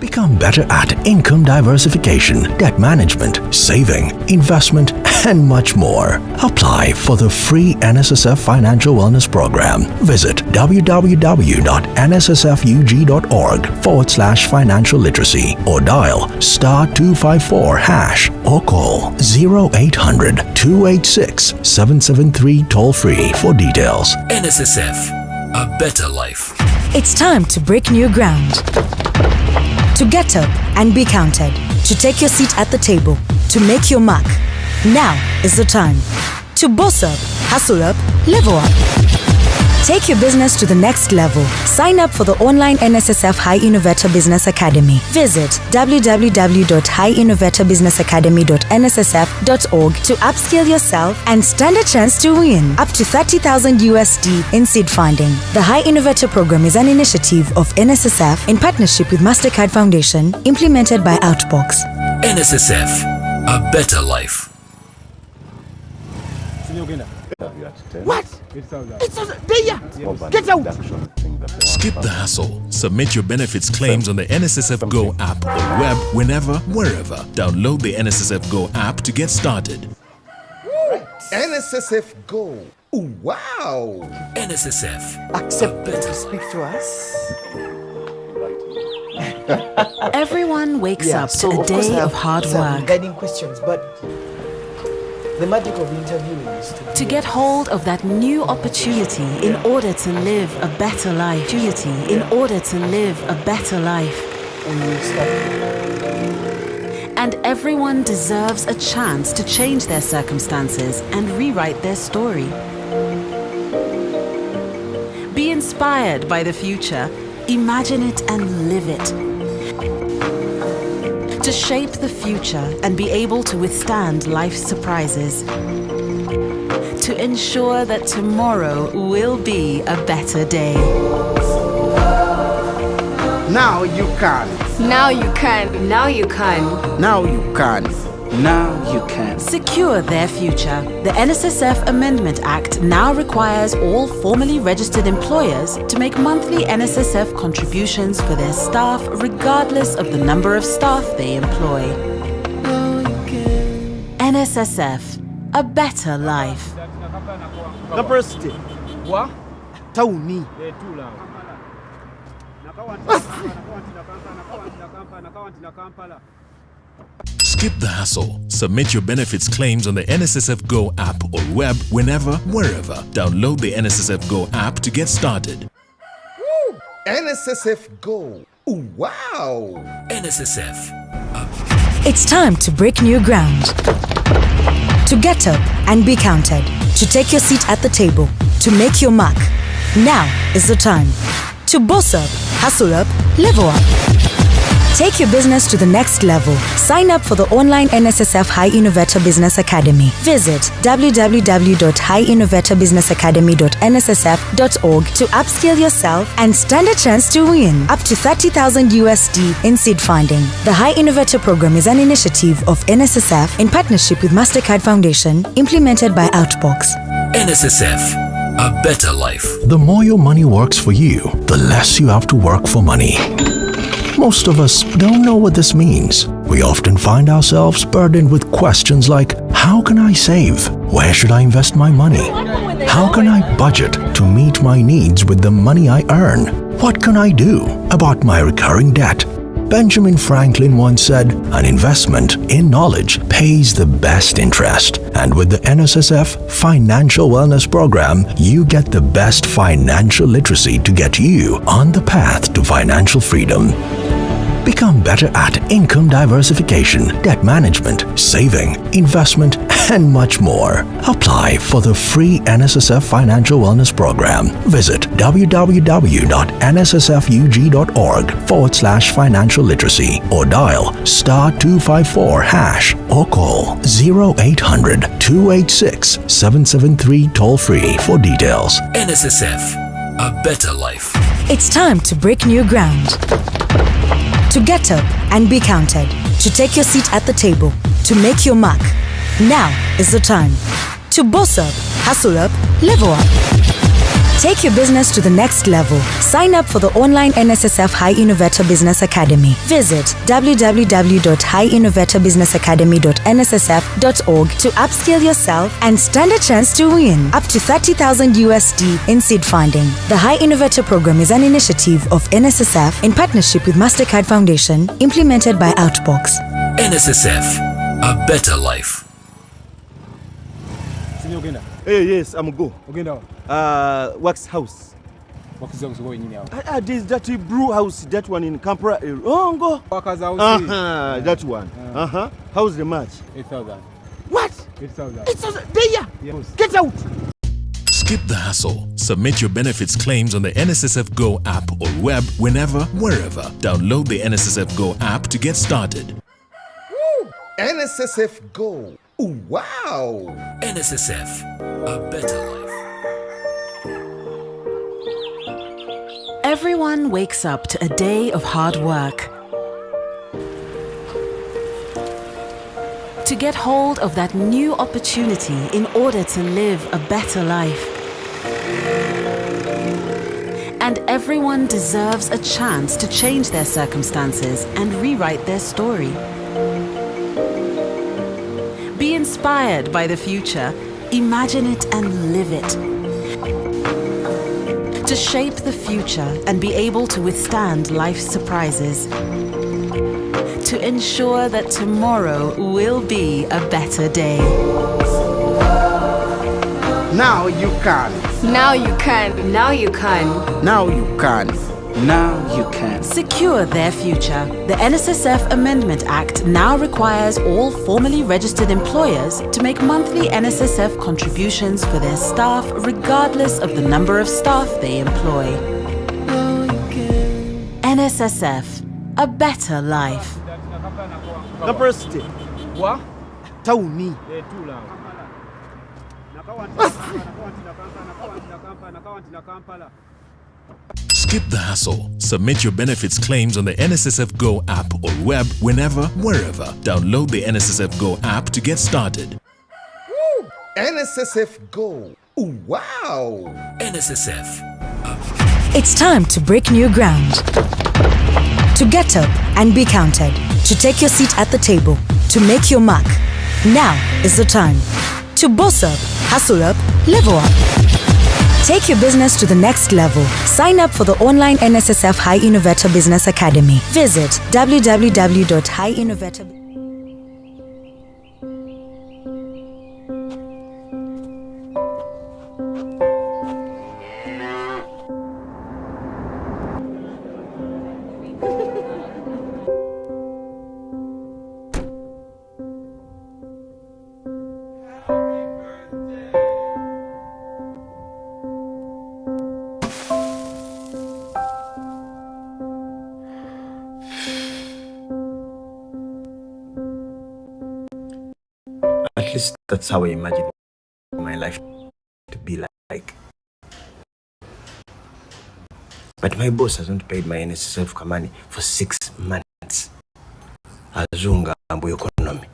Become better at income diversification, debt management, saving, investment, and much more. Apply for the free NSSF Financial Wellness Program. Visit www.nssfug.org/financial literacy or dial *254# or call 0800-286-773 toll-free for details. NSSF, a better life. It's time to break new ground. To get up and be counted. To take your seat at the table. To make your mark. Now is the time. To boss up, hustle up, level up. Take your business to the next level. Sign up for the online NSSF High Innovator Business Academy. Visit www.highinnovatorbusinessacademy.nssf.org to upskill yourself and stand a chance to win up to $30,000 USD in seed funding. The High Innovator Program is an initiative of NSSF in partnership with MasterCard Foundation, implemented by Outbox. NSSF, a better life. What? It's there. Get out. Skip the hassle. Submit your benefits claims on the NSSF Go app or web whenever, wherever. Download the NSSF Go app to get started. NSSF Go. Ooh, wow. NSSF. Accept to speak to us. Everyone wakes up to a day of hard work. Guiding questions, but the magic of interviewing is to get hold of that new opportunity in order to live a better life. And everyone deserves a chance to change their circumstances and rewrite their story. Be inspired by the future. Imagine it and live it. To shape the future and be able to withstand life's surprises. To ensure that tomorrow will be a better day. now you can. Now you can. Now you can. Now you can. Now you can. Secure their future. The NSSF Amendment Act now requires all formally registered employers to make monthly NSSF contributions for their staff regardless of the number of staff they employ. NSSF, a better life. Capacity. What? Tauni. Skip the hassle. Submit your benefits claims on the NSSF Go app or web whenever, wherever. Download the NSSF Go app to get started. Woo! NSSF Go. Ooh, wow! NSSF. It's time to break new ground. To get up and be counted. To take your seat at the table. To make your mark. Now is the time. To boss up, hustle up, level up. Take your business to the next level. Sign up for the online NSSF High Innovator Business Academy. Visit www.highinnovatorbusinessacademy.nssf.org to upskill yourself and stand a chance to win up to $30,000 USD in seed funding. The High Innovator Program is an initiative of NSSF in partnership with MasterCard Foundation, implemented by Outbox. NSSF, a better life. The more your money works for you, the less you have to work for money. Most of us don't know what this means. We often find ourselves burdened with questions like, how can I save? Where should I invest my money? How can I budget to meet my needs with the money I earn? What can I do about my recurring debt? Benjamin Franklin once said, an investment in knowledge pays the best interest. And with the NSSF Financial Wellness Program, you get the best financial literacy to get you on the path to financial freedom. Become better at income diversification, debt management, saving, investment, and much more. Apply for the free NSSF Financial Wellness Program. Visit www.nssfug.org/financial literacy or dial *254# or call 0800-286-773 toll-free for details. NSSF, a better life. It's time to break new ground. To get up and be counted. To take your seat at the table. To make your mark. Now is the time. To boss up, hustle up, level up. Take your business to the next level. Sign up for the online NSSF High Innovator Business Academy. Visit www.highinnovatorbusinessacademy.nssf.org to upskill yourself and stand a chance to win up to 30,000 USD in seed funding. The High Innovator program is an initiative of NSSF in partnership with MasterCard Foundation, implemented by Outbox. NSSF, a better life. Uganda. Hey, yes, I'm go. Uganda. Wax house. Wax house going in now. This that brew house, that one in Kampala. Oh, go. Workers house. That one. How's the match? 8,000. What? 8,000. 8,000. There. Yes. Get out. Skip the hassle. Submit your benefits claims on the NSSF Go app or web whenever, wherever. Download the NSSF Go app to get started. NSSF Go. Wow. NSSF, a better life. Everyone wakes up to a day of hard work. To get hold of that new opportunity in order to live a better life. And everyone deserves a chance to change their circumstances and rewrite their story. Be inspired by the future, imagine it and live it. To shape the future and be able to withstand life's surprises. To ensure that tomorrow will be a better day. Now you can. Now you can. Now you can. Now you can. Now you can. Secure their future. The NSSF Amendment Act now requires all formally registered employers to make monthly NSSF contributions for their staff regardless of the number of staff they employ. NSSF, a better life. Kampala City. What? Tauni. Skip the hassle. Submit your benefits claims on the NSSF Go app or web whenever, wherever. Download the NSSF Go app to get started. NSSF Go. Wow. NSSF, It's time to break new ground. To get up and be counted. To take your seat at the table. To make your mark. Now is the time. To boss up, hustle up, level up. Take your business to the next level. Sign up for the online NSSF High Innovator Business Academy. Visit www.highinnovator. At least that's how I imagine my life to be like. But my boss hasn't paid my NSSF money for 6 months. Azunga ambu economy.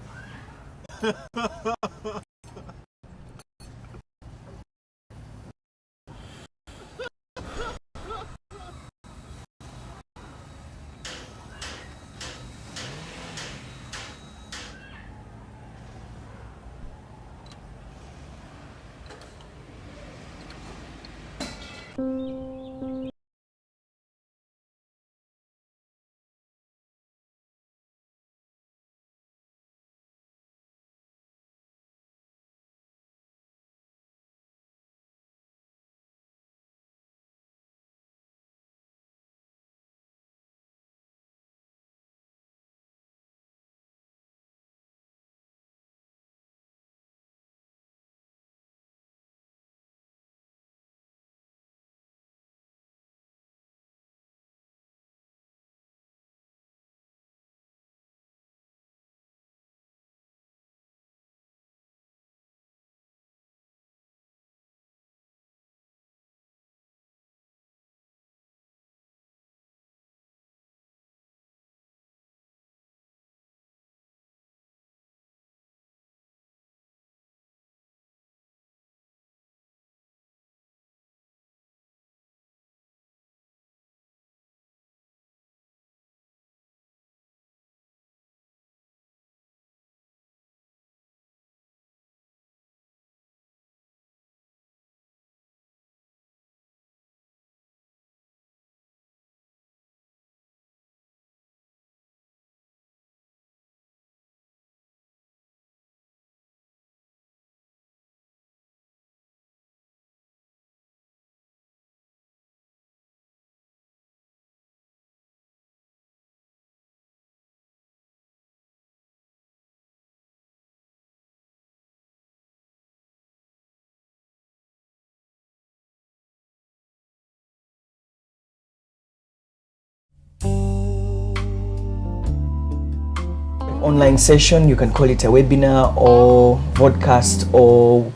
online session. You can call it a webinar or podcast or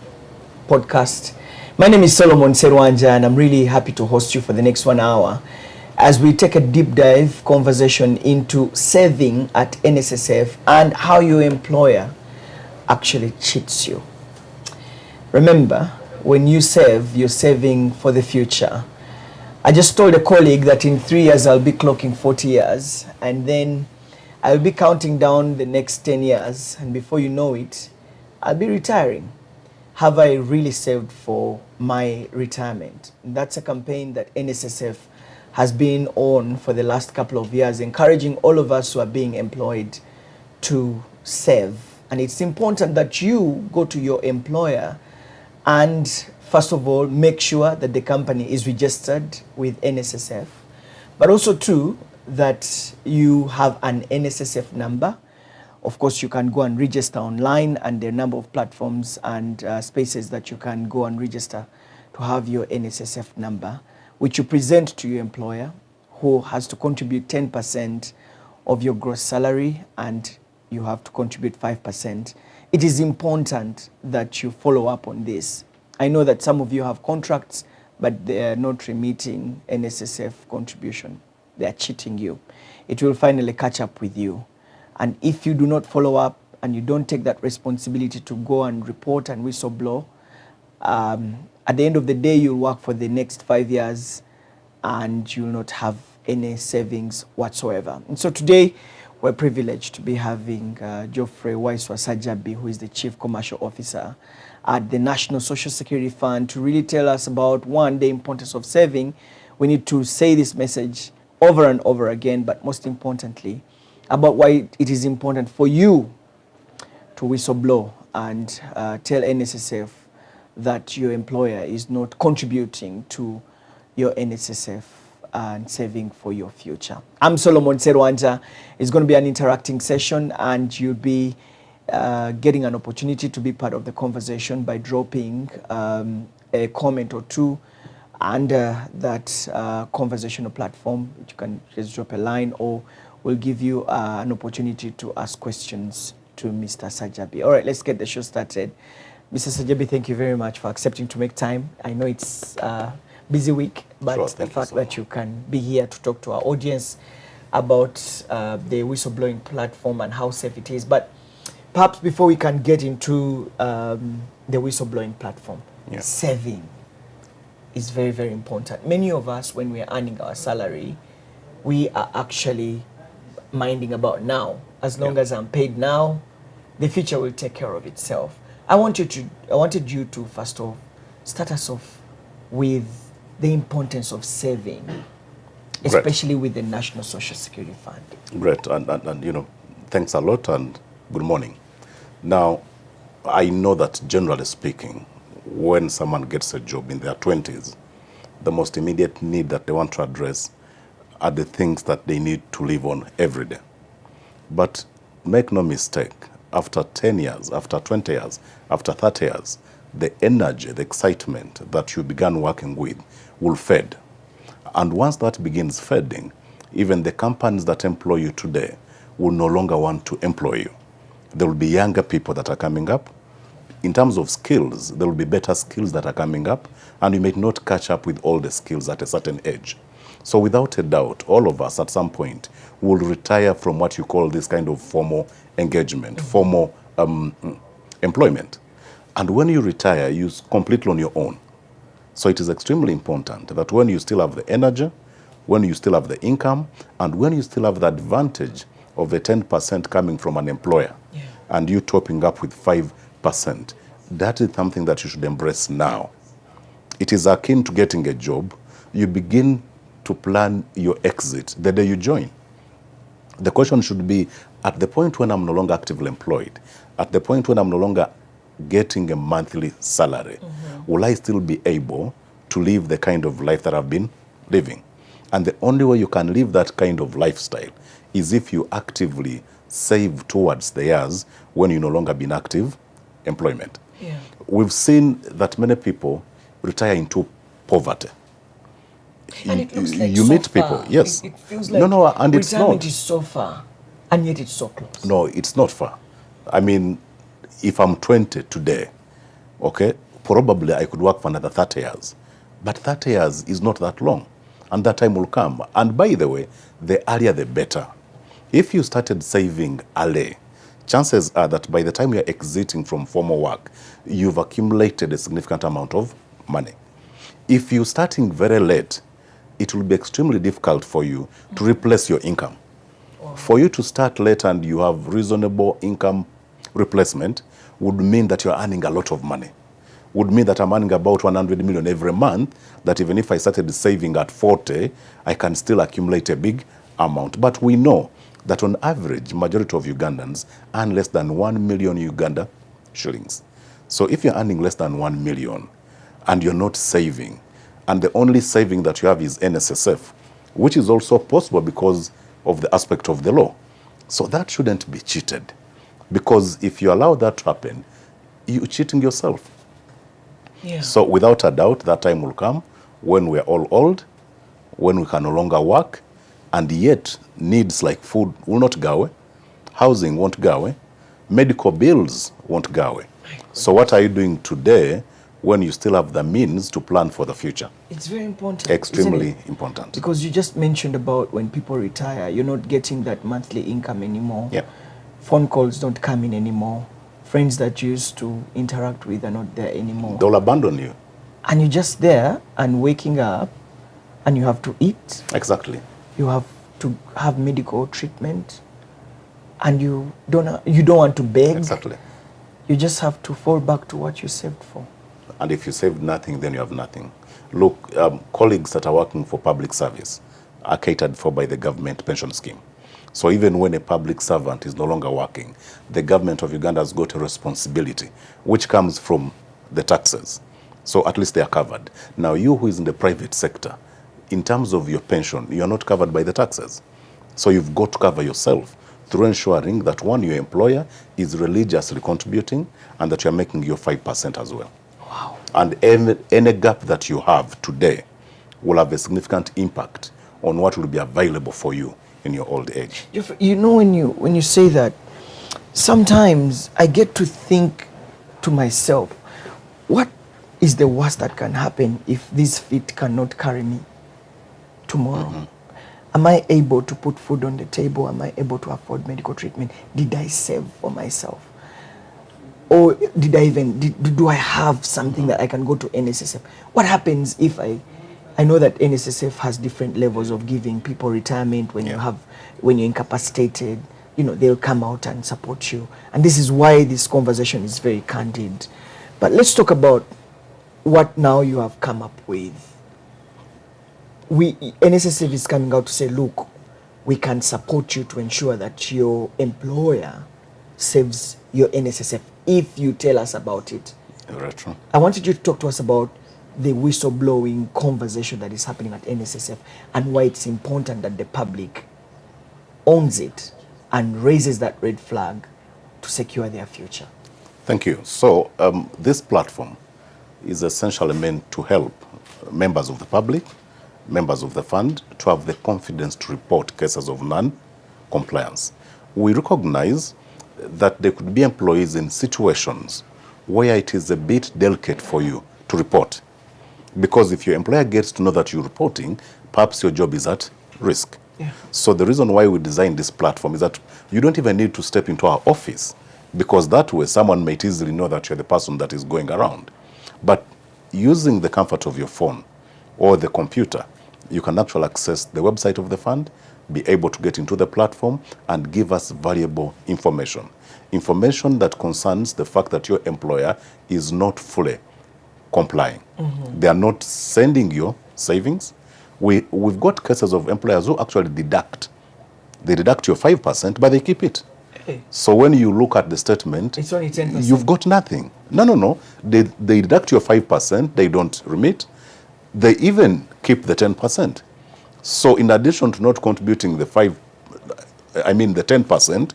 podcast. My name is Solomon Serwanja, and I'm really happy to host you for the next 1 hour as we take a deep dive conversation into saving at NSSF and how your employer actually cheats you. Remember, when you save, you're saving for the future. I just told a colleague that in 3 years I'll be clocking 40 years, and then I'll be counting down the next 10 years, and before you know it, I'll be retiring. Have I really saved for my retirement? And that's a campaign that NSSF has been on for the last couple of years, encouraging all of us who are being employed to save. And it's important that you go to your employer and first of all, make sure that the company is registered with NSSF, but also too, that you have an NSSF number. Of course, you can go and register online, and there are a number of platforms and spaces that you can go and register to have your NSSF number, which you present to your employer, who has to contribute 10% of your gross salary, and you have to contribute 5%. It is important that you follow up on this. I know that some of you have contracts, but they are not remitting NSSF contribution. They are cheating you. It will finally catch up with you. And if you do not follow up and you don't take that responsibility to go and report and whistleblow, at the end of the day, you'll work for the next 5 years and you'll not have any savings whatsoever. And so today, we're privileged to be having Geoffrey Waiswa-Sajabi, who is the Chief Commercial Officer at the National Social Security Fund, to really tell us about, one, the importance of saving. We need to say this message over and over again, but most importantly, about why it is important for you to whistleblow and tell NSSF that your employer is not contributing to your NSSF and saving for your future. I'm Solomon Serwanja. It's going to be an interacting session, and you'll be getting an opportunity to be part of the conversation by dropping a comment or two under that conversational platform. You can just drop a line, or we'll give you an opportunity to ask questions to Mr. Sajabi. All right, let's get the show started. Mr. Sajabi, thank you very much for accepting to make time. I know it's a busy week, but Sure, the fact that you can be here to talk to our audience about the whistleblowing platform and how safe it is. But perhaps before we can get into the whistleblowing platform, saving is very, very important. Many of us, when we are earning our salary, we are actually minding about now. As long as I'm paid now, the future will take care of itself. I wanted you to first off start us off with the importance of saving, especially with the National Social Security Fund. Great, and you know, thanks a lot and good morning. Now, I know that generally speaking, when someone gets a job in their 20s, the most immediate need that they want to address are the things that they need to live on every day. But make no mistake, after 10 years, after 20 years, after 30 years, the energy, the excitement that you began working with will fade. And once that begins fading, even the companies that employ you today will no longer want to employ you. There will be younger people that are coming up. In terms of skills, there will be better skills that are coming up, and you may not catch up with all the skills at a certain age. So without a doubt, all of us at some point will retire from what you call this kind of formal engagement, formal employment. And when you retire, you're completely on your own. So it is extremely important that when you still have the energy, when you still have the income, and when you still have the advantage of the 10% coming from an employer, and you topping up with 5%, that is something that you should embrace now. It is akin to getting a job. You begin to plan your exit the day you join. The question should be, at the point when I'm no longer actively employed, at the point when I'm no longer getting a monthly salary, will I still be able to live the kind of life that I've been living? And the only way you can live that kind of lifestyle is if you actively save towards the years when you no longer be in active employment. We've seen that many people retire into poverty. And it looks like you so meet far. people, yes. It feels like and it's retirement not. is so far. And yet it's so close. No, it's not far. I mean, if I'm 20 today, okay, probably I could work for another 30 years. But 30 years is not that long. And that time will come. And by the way, the earlier the better. If you started saving early, chances are that by the time you're exiting from formal work, you've accumulated a significant amount of money. If you're starting very late, it will be extremely difficult for you to replace your income. For you to start late and you have reasonable income replacement would mean that you're earning a lot of money. Would mean that I'm earning about 100 million every month, that even if I started saving at 40, I can still accumulate a big amount. But we know that on average, majority of Ugandans earn less than 1 million Uganda shillings. So if you're earning less than 1 million and you're not saving, and the only saving that you have is NSSF, which is also possible because of the aspect of the law. So that shouldn't be cheated. Because if you allow that to happen, you're cheating yourself. Yeah. So without a doubt, that time will come when we're all old, when we can no longer work, and yet needs like food will not go away, housing won't go away, medical bills won't go away. So what are you doing today when you still have the means to plan for the future? It's very important. Extremely important. Because you just mentioned about when people retire, you're not getting that monthly income anymore. Yeah. Phone calls don't come in anymore. Friends that you used to interact with are not there anymore. They'll abandon you. And you're just there and waking up and you have to eat. Exactly. You have to have medical treatment and you don't want to beg. Exactly. You just have to fall back to what you saved for. And if you saved nothing, then you have nothing. Look, colleagues that are working for public service are catered for by the government pension scheme. So even when a public servant is no longer working, the government of Uganda has got a responsibility, which comes from the taxes. So at least they are covered. Now you who is in the private sector, in terms of your pension, you are not covered by the taxes. So you've got to cover yourself through ensuring that one, your employer is religiously contributing and that you're making your 5% as well. Wow. And any gap that you have today will have a significant impact on what will be available for you in your old age. You know, when you say that, sometimes I get to think to myself, what is the worst that can happen if this feet cannot carry me tomorrow? Mm-hmm. Am I able to put food on the table? Am I able to afford medical treatment? Did I save for myself? Or do I have something that I can go to NSSF? What happens if I know that NSSF has different levels of giving people retirement when when you're incapacitated, they'll come out and support you. And this is why this conversation is very candid. But let's talk about what now you have come up with. NSSF is coming out to say, look, we can support you to ensure that your employer saves your NSSF if you tell us about it. Right. I wanted you to talk to us about the whistleblowing conversation that is happening at NSSF and why it's important that the public owns it and raises that red flag to secure their future. Thank you. So this platform is essentially meant to help members of the public, members of the fund, to have the confidence to report cases of non-compliance. We recognize that there could be employees in situations where it is a bit delicate for you to report. Because if your employer gets to know that you're reporting, perhaps your job is at risk. Yeah. So the reason why we designed this platform is that you don't even need to step into our office, because that way someone might easily know that you're the person that is going around. But using the comfort of your phone or the computer, you can actually access the website of the fund, be able to get into the platform and give us valuable information. Information that concerns the fact that your employer is not fully complying. Mm-hmm. They are not sending you savings. We've got cases of employers who actually deduct. They deduct your 5%, but they keep it. Hey. So when you look at the statement, it's only 10%. You've got nothing. No. They deduct your 5%, they don't remit. They even keep the 10%. So in addition to not contributing the 10%,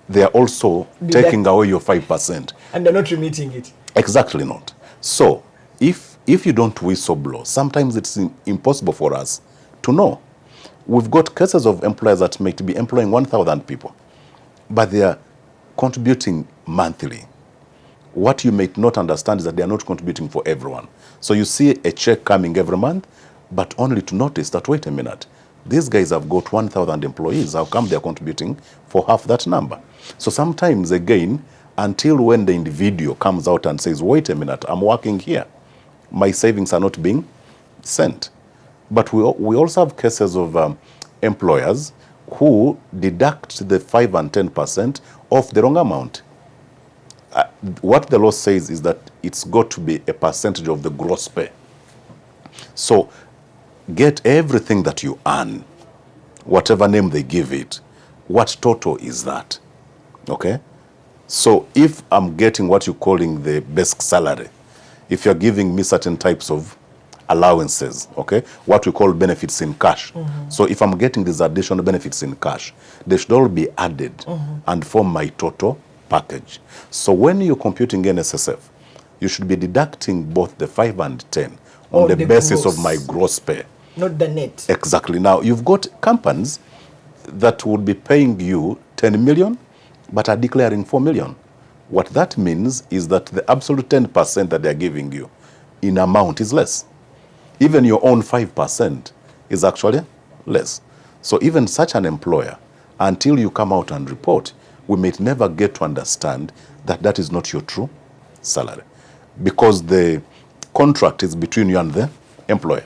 they are also taking away your 5%. And they're not remitting it. Exactly not. So if you don't whistleblow, sometimes it's impossible for us to know. We've got cases of employers that might be employing 1,000 people, but they are contributing monthly. What you may not understand is that they are not contributing for everyone. So you see a check coming every month, but only to notice that, wait a minute, these guys have got 1,000 employees. How come they're contributing for half that number? So sometimes, again, until when the individual comes out and says, wait a minute, I'm working here, my savings are not being sent. But we also have cases of employers who deduct the 5 and 10% of the wrong amount. What the law says is that it's got to be a percentage of the gross pay. So get everything that you earn, whatever name they give it, what total is that? Okay? So if I'm getting what you're calling the basic salary, if you're giving me certain types of allowances, okay, what we call benefits in cash. So if I'm getting these additional benefits in cash, they should all be added and form my total package. So when you're computing NSSF, you should be deducting both the 5 and 10 on the basis gross of my gross pay. Not the net. Exactly. Now, you've got companies that would be paying you 10 million, but are declaring 4 million. What that means is that the absolute 10% that they're giving you in amount is less. Even your own 5% is actually less. So even such an employer, until you come out and report, we may never get to understand that that is not your true salary, because the contract is between you and the employer.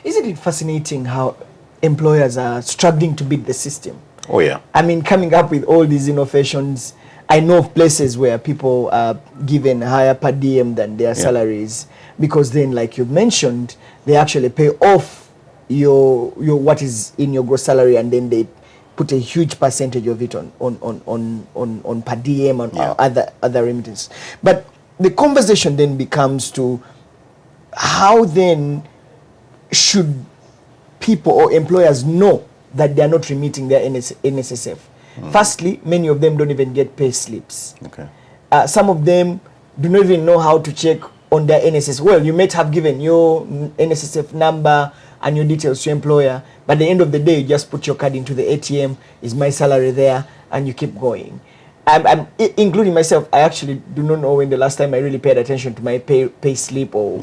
Isn't it fascinating how employers are struggling to beat the system? Oh, yeah. I mean, coming up with all these innovations, I know of places where people are given higher per diem than their salaries, because then, like you mentioned, they actually pay off your what is in your gross salary, and then they put a huge percentage of it on per diem and other remittances. But the conversation then becomes to how then should people or employers know that they are not remitting their NSSF. Firstly, many of them don't even get pay slips. Okay. Some of them do not even know how to check on their NSSF. Well, you might have given your NSSF number and your details to your employer, but at the end of the day, you just put your card into the ATM, is my salary there, and you keep going. I'm including myself, I actually do not know when the last time I really paid attention to my pay slip or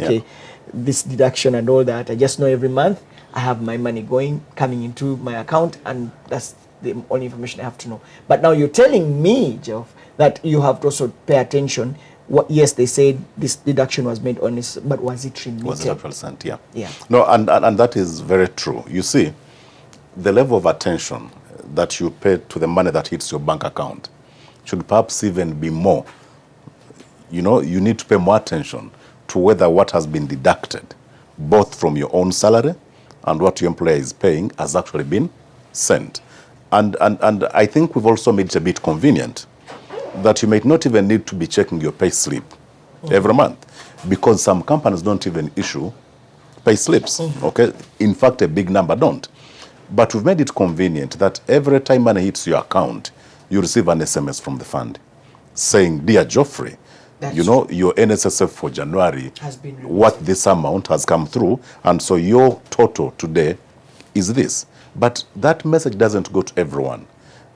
this deduction and all that. I just know every month I have my money coming into my account, and that's the only information I have to know. But now you're telling me, Jeff, that you have to also pay attention. Yes, they said this deduction was made on this, but was it remitted? Was it actually sent? Yeah. Yeah. No, and that is very true. You see, the level of attention that you pay to the money that hits your bank account should perhaps even be more. You know, you need to pay more attention to whether what has been deducted, both from your own salary and what your employer is paying, has actually been sent. And I think we've also made it a bit convenient that you might not even need to be checking your pay slip every month, because some companies don't even issue pay slips, okay? In fact, a big number don't. But we've made it convenient that every time money hits your account, you receive an SMS from the fund saying, dear Geoffrey, you know, your NSSF for January, has been what this amount has come through, and so your total today is this. But that message doesn't go to everyone.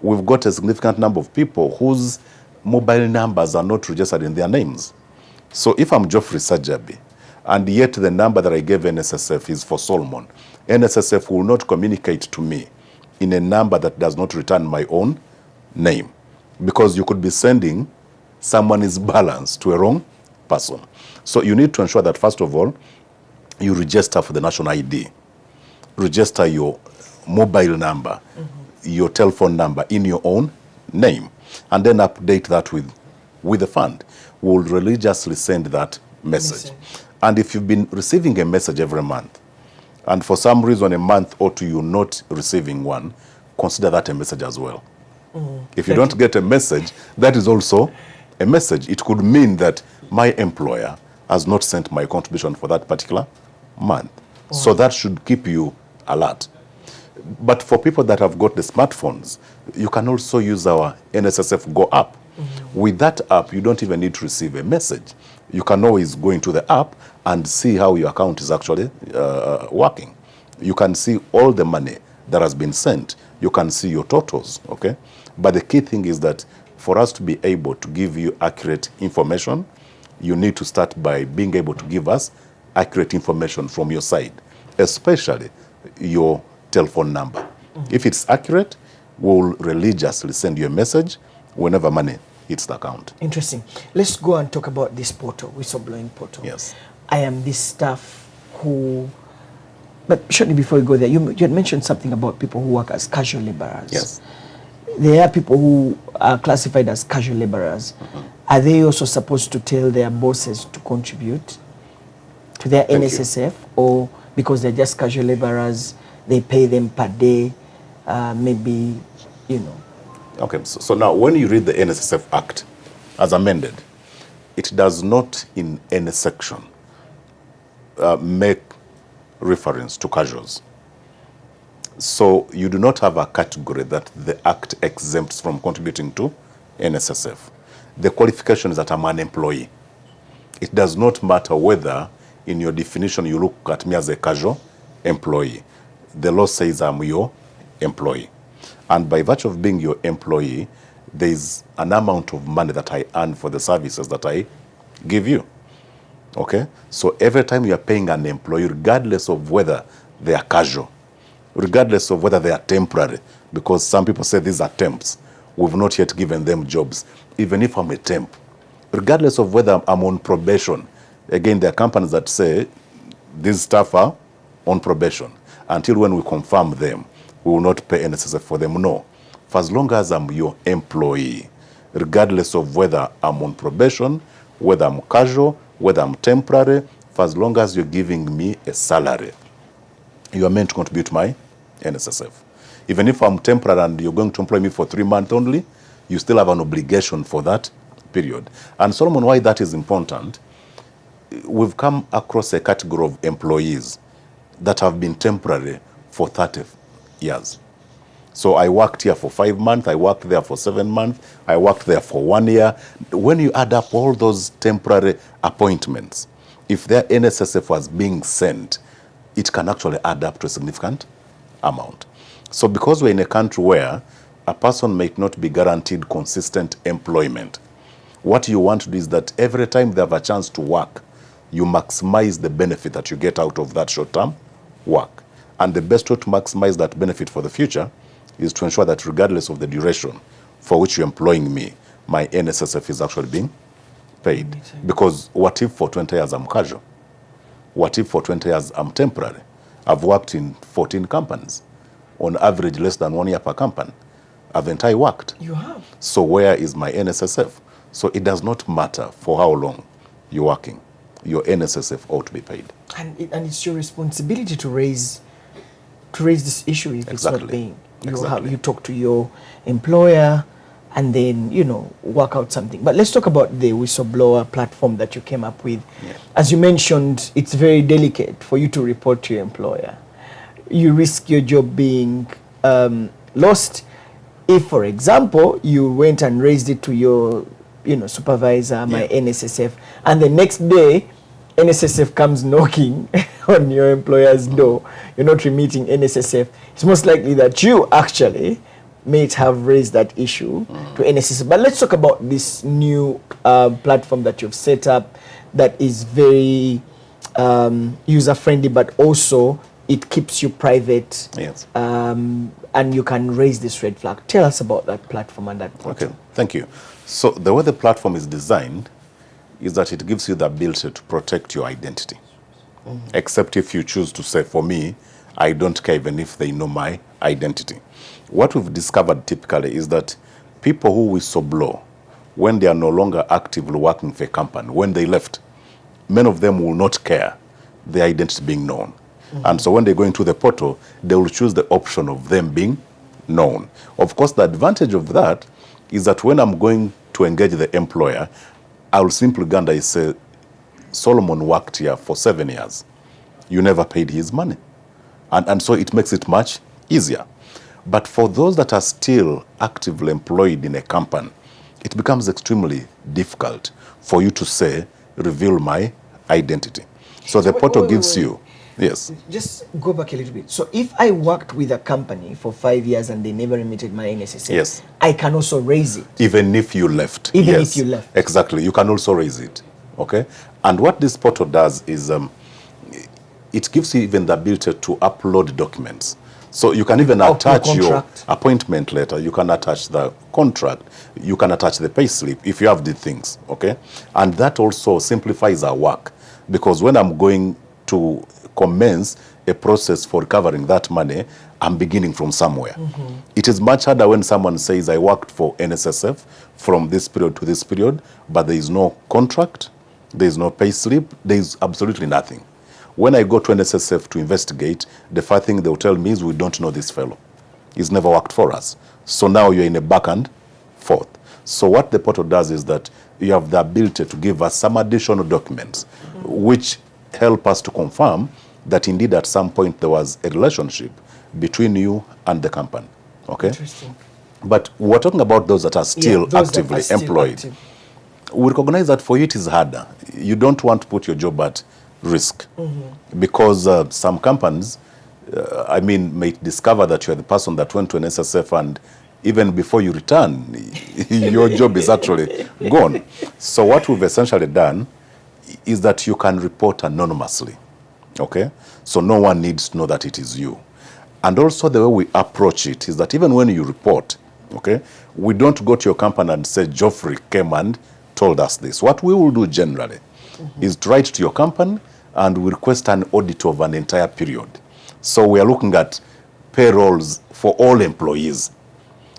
We've got a significant number of people whose mobile numbers are not registered in their names. So if I'm Geoffrey Sajabi, and yet the number that I gave NSSF is for Solomon, NSSF will not communicate to me in a number that does not return my own name, because you could be sending someone's balance to a wrong person. So you need to ensure that, first of all, you register for the national ID, register your mobile number, your telephone number in your own name, and then update that with the fund. We'll religiously send that message. And if you've been receiving a message every month, and for some reason a month or two you're not receiving one, consider that a message as well. If you don't get a message, that is also a message. It could mean that my employer has not sent my contribution for that particular month. So that should keep you alert. But for people that have got the smartphones, you can also use our NSSF Go app. With that app, you don't even need to receive a message. You can always go into the app and see how your account is actually working. You can see all the money that has been sent. You can see your totals, okay? But the key thing is that for us to be able to give you accurate information, you need to start by being able to give us accurate information from your side, especially your telephone number. If it's accurate, we'll religiously send you a message whenever money hits the account. Interesting. Let's go and talk about this portal, whistleblowing portal. Yes. I am this staff who, but shortly before we go there, you had mentioned something about people who work as casual laborers. Yes. There are people who are classified as casual laborers. Are they also supposed to tell their bosses to contribute to their NSSF, or because they're just casual laborers, they pay them per day, maybe, you know? Okay, so now when you read the NSSF Act as amended, it does not in any section make reference to casuals. So you do not have a category that the Act exempts from contributing to NSSF. The qualification is that I'm an employee. It does not matter whether in your definition you look at me as a casual employee. The law says I'm your employee. And by virtue of being your employee, there is an amount of money that I earn for the services that I give you. Okay? So every time you are paying an employee, regardless of whether they are casual, regardless of whether they are temporary, because some people say these are temps, we've not yet given them jobs. Even if I'm a temp, regardless of whether I'm on probation, again, there are companies that say these staff are on probation. Until when we confirm them, we will not pay NSSF for them. No. For as long as I'm your employee, regardless of whether I'm on probation, whether I'm casual, whether I'm temporary, for as long as you're giving me a salary, you are meant to contribute my NSSF. Even if I'm temporary and you're going to employ me for 3 months only, you still have an obligation for that period. And Solomon, why that is important, we've come across a category of employees that have been temporary for 30 years. So I worked here for 5 months, I worked there for 7 months, I worked there for 1 year. When you add up all those temporary appointments, if their NSSF was being sent, it can actually add up to a significant amount. So because we're in a country where a person might not be guaranteed consistent employment, what you want to do is that every time they have a chance to work, you maximize the benefit that you get out of that short-term work. And the best way to maximize that benefit for the future is to ensure that regardless of the duration for which you're employing me, my NSSF is actually being paid. Because what if for 20 years I'm casual? What if for 20 years I'm temporary? I've worked in 14 companies. On average, less than 1 year per company. Haven't I worked? You have. So where is my NSSF? So it does not matter for how long you're working. Your NSSF ought to be paid. And it's your responsibility to raise this issue if it's not being. You talk to your employer and then, you know, work out something. But let's talk about the whistleblower platform that you came up with. Yeah. As you mentioned, it's very delicate for you to report to your employer. You risk your job being lost if, for example, you went and raised it to your, you know, supervisor, my NSSF, and the next day NSSF comes knocking on your employer's door. You're not remitting NSSF. It's most likely that you actually may have raised that issue to NSSF. But let's talk about this new platform that you've set up that is very user-friendly, but also it keeps you private. Yes. And you can raise this red flag. Tell us about that platform and that portal. Okay, thank you. So the way the platform is designed is that it gives you the ability to protect your identity. Except if you choose to say, for me, I don't care even if they know my identity. What we've discovered typically is that people who whistleblow, when they are no longer actively working for a company, when they left, many of them will not care their identity being known. And so when they go into the portal, they will choose the option of them being known. Of course, the advantage of that is that when I'm going to engage the employer, I will simply go and say, Solomon worked here for 7 years. You never paid his money. And so it makes it much easier. But for those that are still actively employed in a company, it becomes extremely difficult for you to say, reveal my identity. So the portal gives you Yes. Just go back a little bit. So if I worked with a company for 5 years and they never emitted my NSSF, Yes. I can also raise it. Even if you left. Even Yes, if you left. Exactly. You can also raise it. Okay. And what this portal does is it gives you even the ability to upload documents. So you can even attach your appointment letter, you can attach the contract, you can attach the pay slip if you have the things, okay? And that also simplifies our work, because when I'm going to commence a process for recovering that money, I'm beginning from somewhere. It is much harder when someone says, I worked for NSSF from this period to this period, but there is no contract, there is no pay slip, there is absolutely nothing. When I go to NSSF to investigate, the first thing they'll tell me is, we don't know this fellow. He's never worked for us. So now you're in a back and forth. So what the portal does is that you have the ability to give us some additional documents, which help us to confirm that indeed at some point there was a relationship between you and the company. Okay? Interesting. But we're talking about those that are still actively employed. We recognize that for you it is harder. You don't want to put your job at risk, because some companies, may discover that you are the person that went to an NSSF, and even before you return, your job is actually gone. So what we've essentially done is that you can report anonymously, okay? So no one needs to know that it is you. And also the way we approach it is that even when you report, okay, we don't go to your company and say, Geoffrey came and told us this. What we will do generally is to write to your company and we request an audit of an entire period. So we are looking at payrolls for all employees.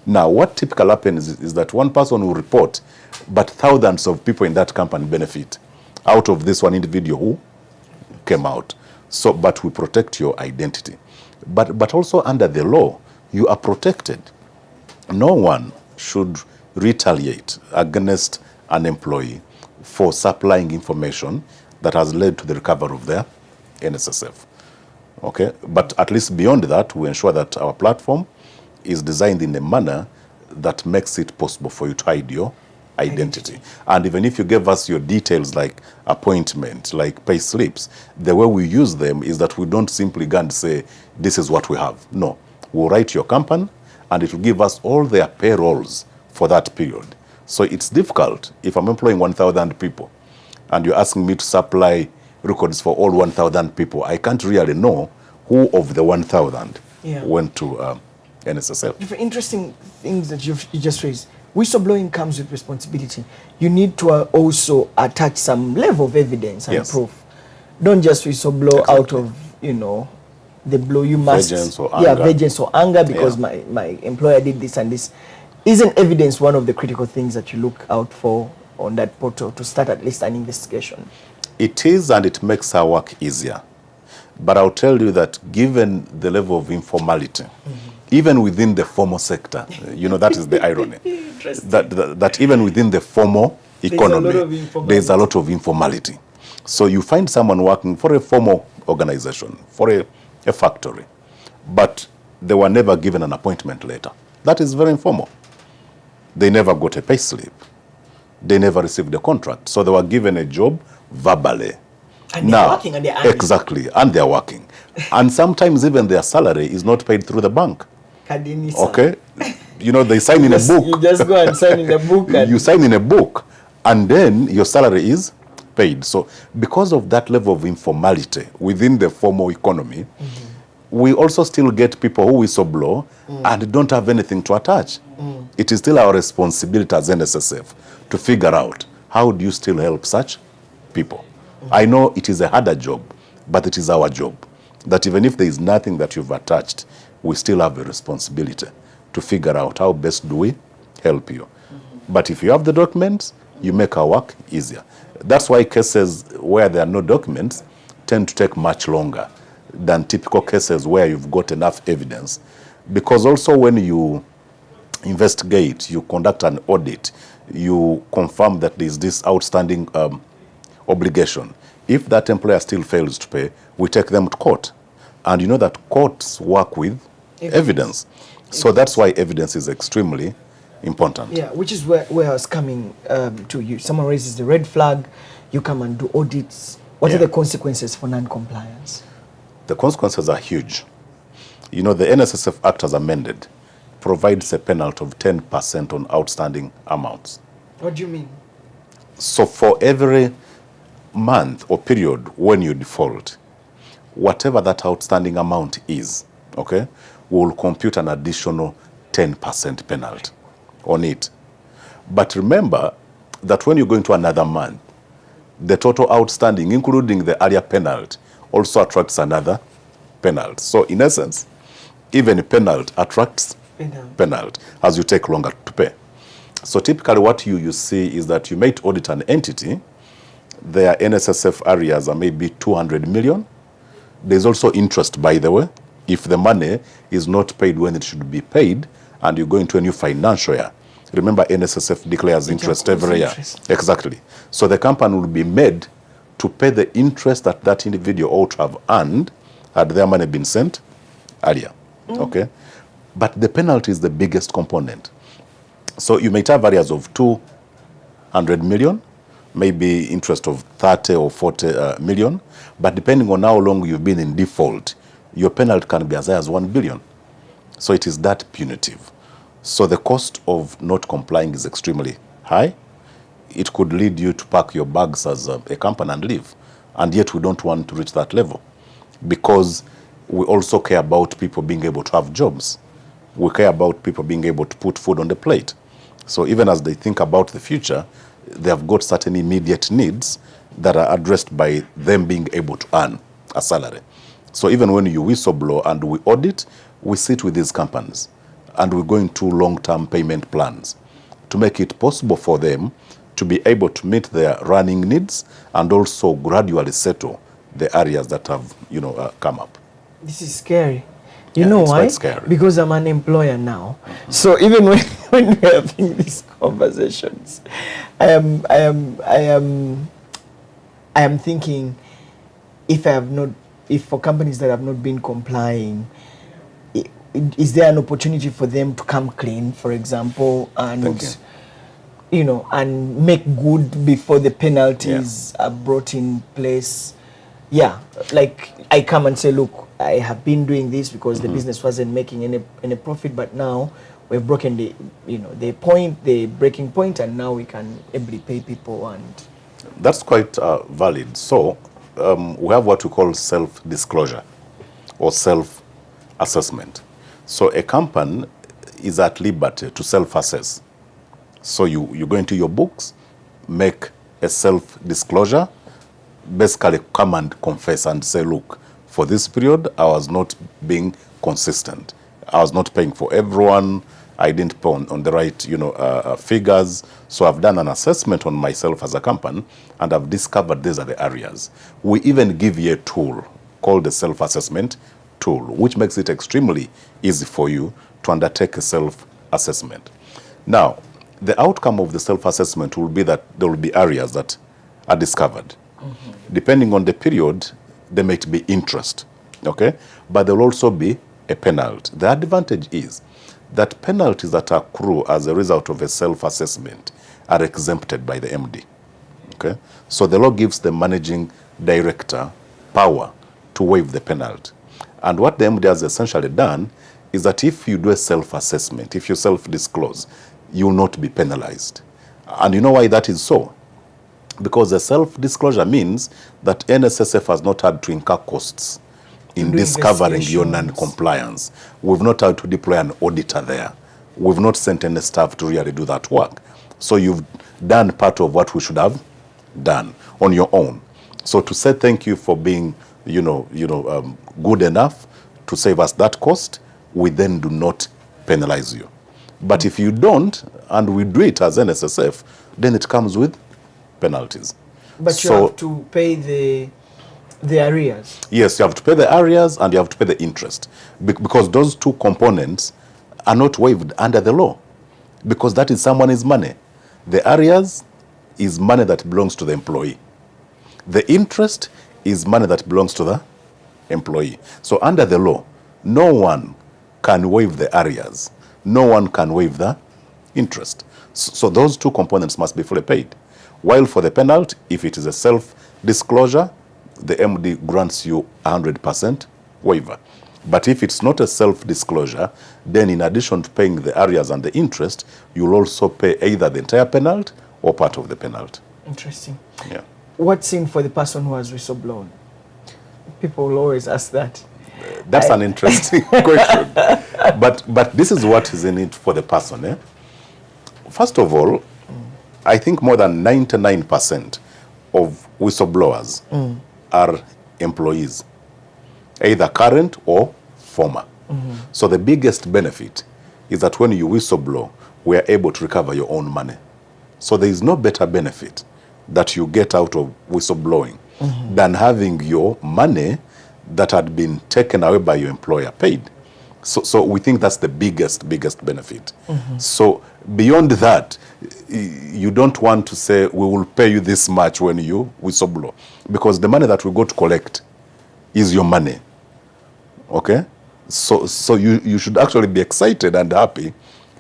Now, what typically happens is that one person will report, but thousands of people in that company benefit out of this one individual who came out. So, but we protect your identity. But also under the law, you are protected. No one should retaliate against an employee for supplying information that has led to the recovery of their NSSF. Okay, but at least beyond that, we ensure that our platform is designed in a manner that makes it possible for you to hide your identity. And even if you give us your details like appointment, like pay slips, the way we use them is that we don't simply go and say, this is what we have. No, we'll write to your company and it will give us all their payrolls for that period. So it's difficult if I'm employing 1,000 people and you're asking me to supply records for all 1,000 people. I can't really know who of the 1,000 went to NSSF. Different interesting things that you just raised. Whistleblowing comes with responsibility. You need to also attach some level of evidence and proof. Don't just whistleblow out of, the blow. You must vengeance or anger because my employer did this and this. Isn't evidence one of the critical things that you look out for on that portal to start at least an investigation? It is, and it makes our work easier. But I'll tell you that given the level of informality, even within the formal sector, that is the irony, that even within the formal economy, there's a lot of informality. So you find someone working for a formal organization, for a factory, but they were never given an appointment letter. That is very informal. They never got a pay slip. They never received a contract. So they were given a job verbally. And they're working and they're angry. Exactly, and they're working. And sometimes even their salary is not paid through the bank. Okay? They sign in a book. You just go and sign in a book. You sign in a book, and then your salary is paid. So because of that level of informality within the formal economy, we also still get people who whistleblow and don't have anything to attach. It is still our responsibility as NSSF to figure out how do you still help such people. I know it is a harder job, but it is our job. That even if there is nothing that you've attached, we still have a responsibility to figure out how best do we help you. But if you have the documents, you make our work easier. That's why cases where there are no documents tend to take much longer than typical cases where you've got enough evidence. Because also when you investigate, you conduct an audit, you confirm that there is this outstanding obligation. If that employer still fails to pay, we take them to court. And you know that courts work with evidence. So that's why evidence is extremely important. Yeah, which is where I was coming to you. Someone raises the red flag, you come and do audits. What are the consequences for non-compliance? The consequences are huge. You know, the NSSF Act as amended provides a penalty of 10% on outstanding amounts. What do you mean? So for every month or period when you default, whatever that outstanding amount is, okay, we will compute an additional 10% penalty on it. But remember that when you go into another month, the total outstanding, including the earlier penalty, also attracts another penalty. So in essence, even a penalty attracts penalty as you take longer to pay. So typically what you see is that you might audit an entity, their NSSF areas are maybe 200 million. There's also interest, by the way. If the money is not paid when it should be paid, and you go into a new financial year, remember NSSF declares interest every year. Exactly. So the company will be made to pay the interest that that individual ought to have earned had their money been sent earlier. Okay? But the penalty is the biggest component. So you might have areas of 200 million, maybe interest of 30 or 40 million, but depending on how long you've been in default, your penalty can be as high as 1 billion. So it is that punitive. So the cost of not complying is extremely high. It could lead you to pack your bags as a company and leave. And yet we don't want to reach that level because we also care about people being able to have jobs. We care about people being able to put food on the plate. So even as they think about the future, they have got certain immediate needs that are addressed by them being able to earn a salary. So even when you whistleblow and we audit, we sit with these companies and we go into long-term payment plans to make it possible for them to be able to meet their running needs and also gradually settle the areas that have, come up. This is scary. You know why? Quite scary. Because I'm an employer now. So even when we're having these conversations, I am thinking if for companies that have not been complying, is there an opportunity for them to come clean, for example, and and make good before the penalties are brought in place? Yeah, like I come and say, look, I have been doing this because the business wasn't making any profit, but now we've broken the breaking point, and now we can ably pay people. And that's quite valid. So we have what we call self-disclosure or self-assessment. So a company is at liberty to self-assess. So you go into your books, make a self-disclosure, basically come and confess and say, look, for this period, I was not being consistent. I was not paying for everyone. I didn't pay on the right, figures. So I've done an assessment on myself as a company, and I've discovered these are the areas. We even give you a tool called the self-assessment tool, which makes it extremely easy for you to undertake a self-assessment. Now, the outcome of the self-assessment will be that there will be areas that are discovered. Depending on the period, there might be interest, okay? But there will also be a penalty. The advantage is that penalties that accrue as a result of a self-assessment are exempted by the MD, okay? So the law gives the managing director power to waive the penalty. And what the MD has essentially done is that if you do a self-assessment, if you self-disclose, you will not be penalized. And you know why that is so? Because the self-disclosure means that NSSF has not had to incur costs in discovering your non-compliance. We've not had to deploy an auditor there. We've not sent any staff to really do that work. So you've done part of what we should have done on your own. So to say thank you for being, good enough to save us that cost, we then do not penalize you. But if you don't, and we do it as NSSF, then it comes with penalties. But you have to pay the arrears. Yes, you have to pay the arrears and you have to pay the interest. Because those two components are not waived under the law. Because that is someone's money. The arrears is money that belongs to the employee. The interest is money that belongs to the employee. So under the law, no one can waive the arrears. No one can waive the interest. So those two components must be fully paid. While for the penalty, if it is a self-disclosure, the MD grants you 100% waiver. But if it's not a self-disclosure, then in addition to paying the arrears and the interest, you'll also pay either the entire penalty or part of the penalty. Interesting. Yeah. What's in for the person who has whistleblown? People will always ask that. That's an interesting question. But this is what is in it for the person. Eh? First of all, I think more than 99% of whistleblowers are employees, either current or former. So the biggest benefit is that when you whistleblow, we are able to recover your own money. So there is no better benefit that you get out of whistleblowing than having your money that had been taken away by your employer paid. So we think that's the biggest benefit. So beyond that, you don't want to say, we will pay you this much when you whistleblow, because the money that we go to collect is your money. Okay? So you should actually be excited and happy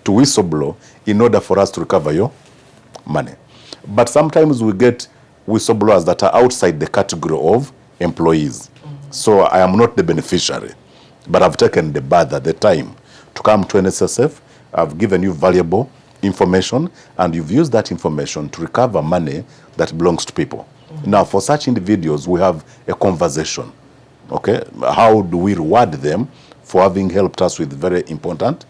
to whistleblow in order for us to recover your money. But sometimes we get whistleblowers that are outside the category of employees. So I am not the beneficiary, but I've taken the bother, the time to come to NSSF. I've given you valuable information, and you've used that information to recover money that belongs to people. Now, for such individuals, we have a conversation. Okay? How do we reward them for having helped us with very important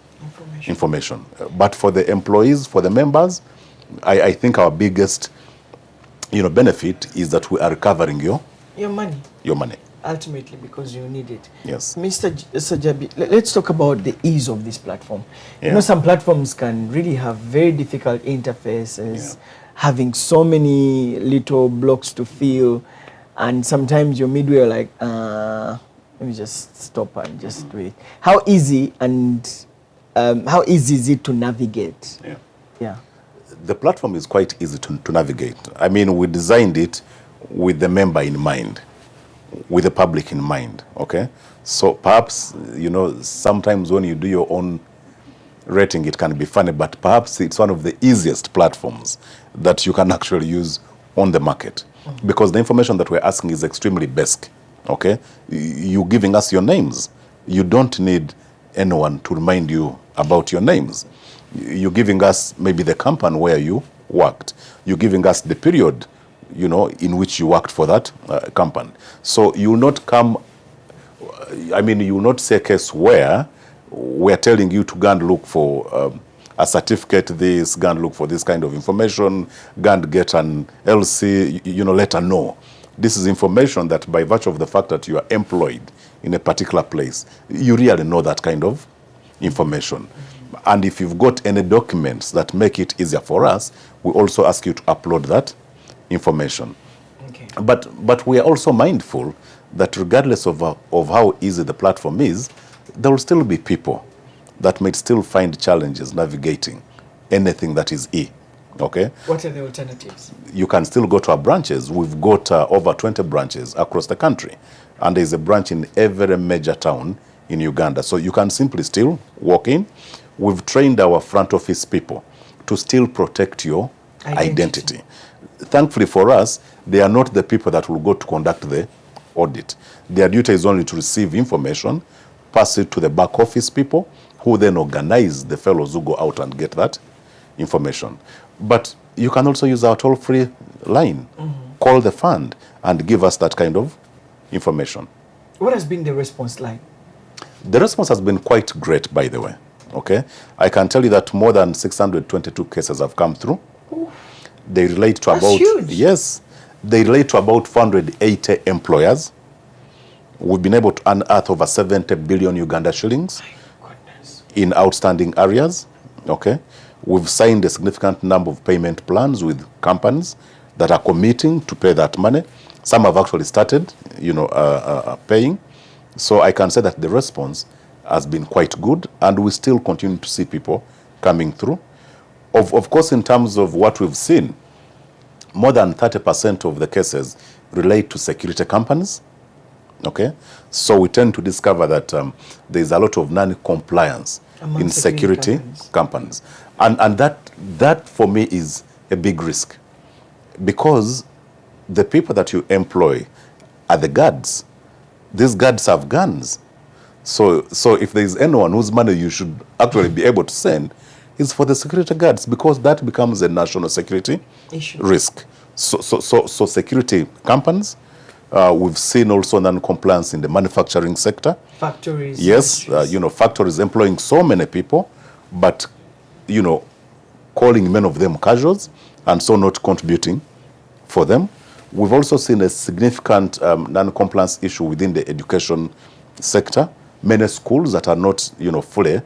information? But for the employees, for the members, I think our biggest benefit is that we are recovering your money. Your money. Ultimately, because you need it. Yes. Mr. Sajabi, let's talk about the ease of this platform. Yeah. You know, some platforms can really have very difficult interfaces, having so many little blocks to fill, and sometimes you're midway like, let me just stop and just do it. How easy is it to navigate? Yeah. The platform is quite easy to navigate. I mean, we designed it with the member in mind, with the public in mind, okay? So perhaps, sometimes when you do your own rating, it can be funny, but perhaps it's one of the easiest platforms that you can actually use on the market, because the information that we're asking is extremely basic, okay? You're giving us your names. You don't need anyone to remind you about your names. You're giving us maybe the company where you worked. You're giving us the period in which you worked for that company. So you will not come, you will not say a case where we're telling you to go and look for a certificate this, go and look for this kind of information, go and get an LC, letter. No. This is information that by virtue of the fact that you are employed in a particular place, you really know that kind of information. And if you've got any documents that make it easier for us, we also ask you to upload that information. Okay. But we are also mindful that regardless of how easy the platform is, there will still be people that might still find challenges navigating anything that is E. Okay? What are the alternatives? You can still go to our branches. We've got over 20 branches across the country, and there's a branch in every major town in Uganda. So you can simply still walk in. We've trained our front office people to still protect your identity. Thankfully for us, they are not the people that will go to conduct the audit. Their duty is only to receive information, pass it to the back office people, who then organize the fellows who go out and get that information. But you can also use our toll-free line. Call the fund and give us that kind of information. What has been the response like? The response has been quite great, by the way. Okay, I can tell you that more than 622 cases have come through. They relate to That's huge. Yes, they relate to about 480 employers. We've been able to unearth over 70 billion Uganda shillings in outstanding areas. Okay, we've signed a significant number of payment plans with companies that are committing to pay that money. Some have actually started, paying. So I can say that the response has been quite good, and we still continue to see people coming through. Of course, in terms of what we've seen, more than 30% of the cases relate to security companies. Okay, so we tend to discover that there's a lot of non-compliance in security companies. And that for me is a big risk, because the people that you employ are the guards. These guards have guns. So if there is anyone whose money you should actually be able to send, it's for the security guards, because that becomes a national security risk. So security companies, we've seen also non-compliance in the manufacturing sector. Factories. Yes, factories employing so many people, but, calling many of them casuals and so not contributing for them. We've also seen a significant non-compliance issue within the education sector. Many schools that are not, fully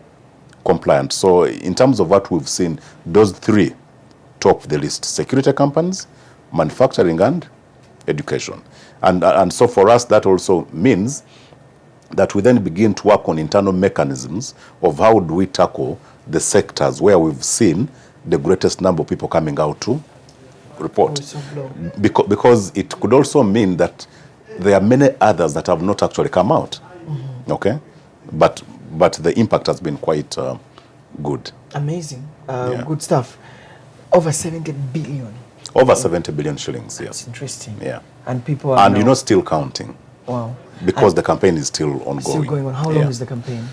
compliant. So in terms of what we've seen, those three top the list: security companies, manufacturing, and education. And so for us, that also means that we then begin to work on internal mechanisms of how do we tackle the sectors where we've seen the greatest number of people coming out to report. Because it could also mean that there are many others that have not actually come out. Okay? But the impact has been quite good. Amazing. Good stuff. Over 70 billion. Over 70 billion shillings, yes. That's interesting. Yeah. And people are now still counting. Wow. Because the campaign is still ongoing. Still going on. How long is the campaign?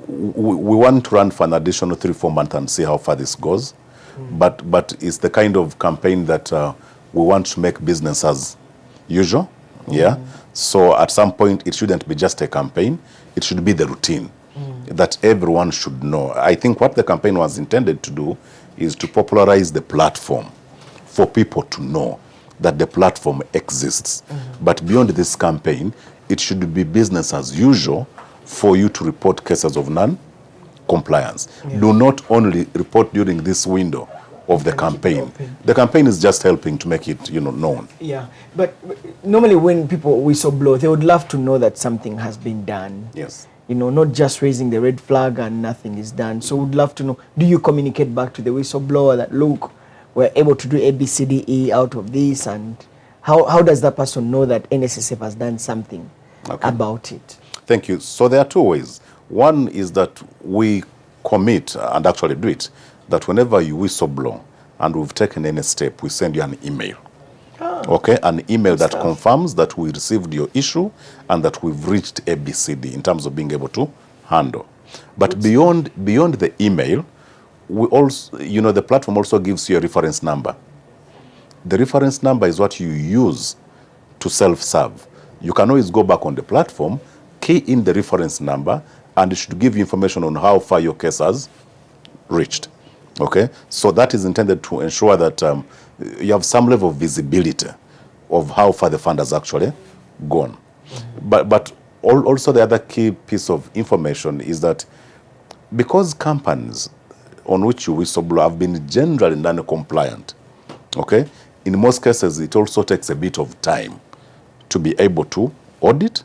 We want to run for an additional 3-4 months and see how far this goes. But it's the kind of campaign that we want to make business as usual. Yeah. So at some point, it shouldn't be just a campaign. It should be the routine that everyone should know. I think what the campaign was intended to do is to popularize the platform for people to know that the platform exists. But beyond this campaign, it should be business as usual for you to report cases of non-compliance. Do not only report during this window of the campaign. The campaign is just helping to make it, known. Yeah, but normally when people whistleblow, they would love to know that something has been done. Yes. Not just raising the red flag and nothing is done. So we'd love to know, do you communicate back to the whistleblower that, look, we're able to do A, B, C, D, E out of this, and how does that person know that NSSF has done something about it? Thank you. So there are two ways. One is that we commit and actually do it, that whenever you whistleblow and we've taken any step, we send you an email. Okay, an email that confirms that we received your issue and that we've reached ABCD in terms of being able to handle. But beyond the email, we also, the platform also gives you a reference number. The reference number is what you use to self-serve. You can always go back on the platform, key in the reference number, and it should give you information on how far your case has reached. Okay, so that is intended to ensure that you have some level of visibility of how far the fund has actually gone. But also the other key piece of information is that because companies on which you whistleblow have been generally non-compliant, okay, in most cases it also takes a bit of time to be able to audit,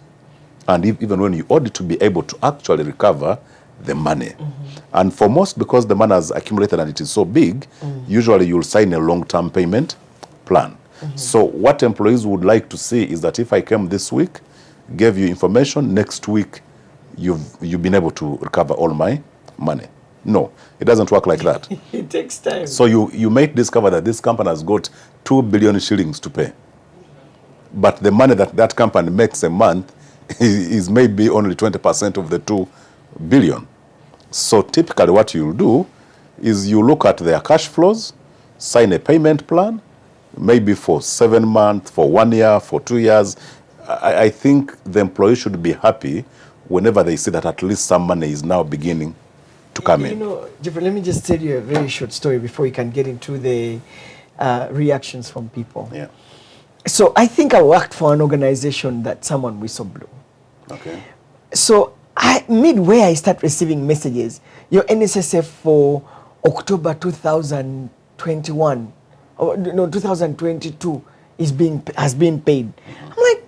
and even when you audit, to be able to actually recover the money. And for most, because the money has accumulated and it is so big, usually you'll sign a long-term payment plan. So what employees would like to see is that if I came this week, gave you information, next week you've been able to recover all my money. No, it doesn't work like that. It takes time. So you might discover that this company has got 2 billion shillings to pay. But the money that company makes a month is maybe only 20% of the 2 billion. So typically what you'll do is you look at their cash flows, sign a payment plan, maybe for 7 months, for 1 year, for 2 years. I think the employee should be happy whenever they see that at least some money is now beginning to come in. Jeffrey, let me just tell you a very short story before we can get into the reactions from people. Yeah. So I think I worked for an organization that someone whistleblew. Okay. So midway I start receiving messages. Your NSSF for October 2021, or no, 2022 has been paid. I'm like,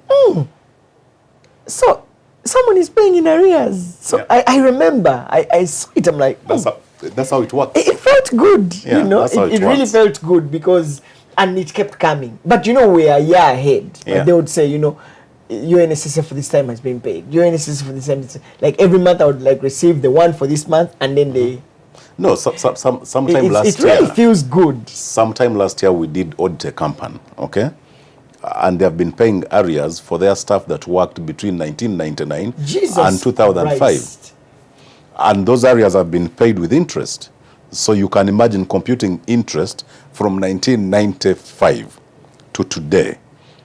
so someone is paying in arrears. So yeah. I remember, I saw it. I'm like, that's how it works. It felt good, yeah, it really felt good because, and it kept coming. But we are a year ahead. Yeah. But they would say, your NSSF for this time has been paid. Your NSSF for this time, like every month I would like receive the one for this month, and then they. No, sometime last year. It really feels good. Sometime last year we did audit a company, okay, and they have been paying arrears for their staff that worked between 1999 and 2005. Christ. And those arrears have been paid with interest. So you can imagine computing interest from 1995 to today.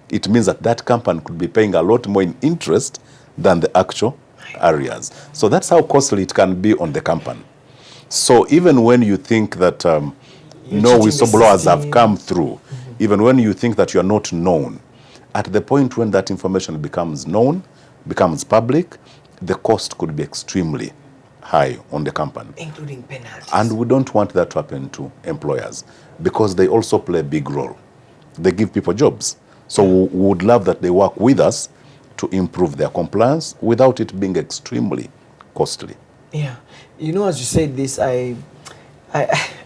It means that that company could be paying a lot more in interest than the actual arrears. So that's how costly it can be on the company. So even when you think that no whistleblowers have come through, even when you think that you are not known, at the point when that information becomes known, becomes public, the cost could be extremely high on the company. Including penalties. And we don't want that to happen to employers because they also play a big role. They give people jobs. So we would love that they work with us to improve their compliance without it being extremely costly. Yeah. You know, as you said this, I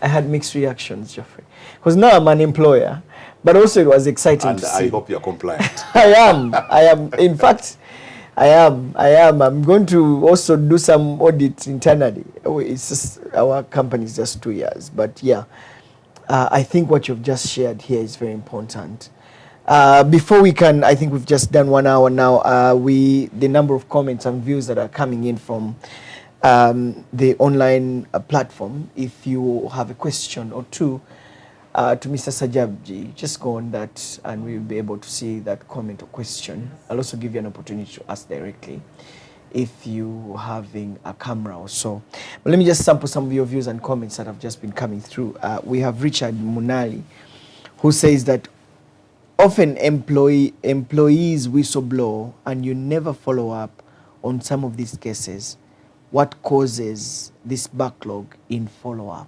had mixed reactions, Geoffrey. Because now I'm an employer, but also it was exciting to see. I hope you're compliant. I am. In fact, I am. I'm going to also do some audit internally. It's just, our company is just 2 years. But yeah, I think what you've just shared here is very important. Before we can, I think we've just done 1 hour now. The number of comments and views that are coming in from the online platform. If you have a question or two to Mr. Sajabji, just go on that and we'll be able to see that comment or question. I'll also give you an opportunity to ask directly if you having a camera or so. But let me just sample some of your views and comments that have just been coming through. We have Richard Munali, who says that often employees whistleblow and you never follow up on some of these cases. What causes this backlog in follow-up?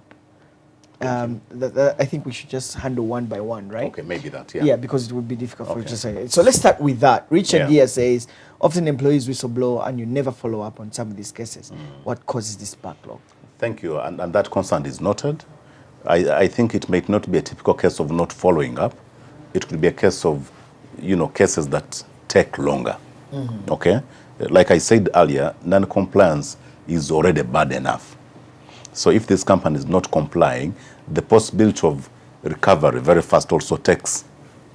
I think we should just handle one by one, right? Okay, maybe that, yeah. Yeah, because it would be difficult for you to say. So let's start with that. Richard here says, often employees whistleblow and you never follow up on some of these cases. What causes this backlog? Thank you, and that concern is noted. I think it might not be a typical case of not following up. It could be a case of, cases that take longer, okay? Like I said earlier, non-compliance is already bad enough. So if this company is not complying, the possibility of recovery very fast also takes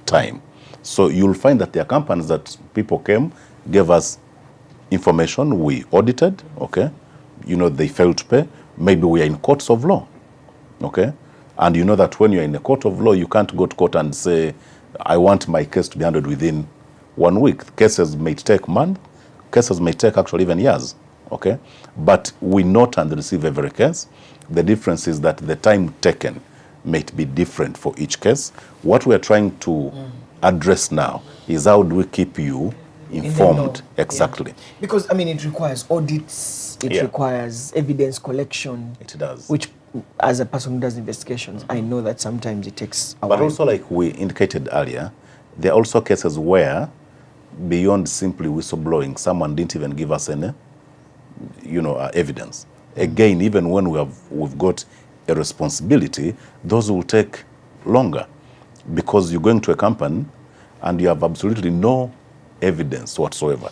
time. So you'll find that there are companies that people came, gave us information, we audited, okay? They failed to pay. Maybe we are in courts of law, okay? And you know that when you're in a court of law, you can't go to court and say, I want my case to be handled within 1 week. Cases may take months, cases may take actually even years, okay? But we note and receive every case. The difference is that the time taken may be different for each case. What we're trying to address now is how do we keep you informed exactly. Yeah. Because, it requires audits, it requires evidence collection. It does. Which, as a person who does investigations, I know that sometimes it takes a while. But also, like we indicated earlier, there are also cases where, beyond simply whistleblowing, someone didn't even give us any, evidence. Again, even when we've got a responsibility, those will take longer because you're going to a company and you have absolutely no evidence whatsoever.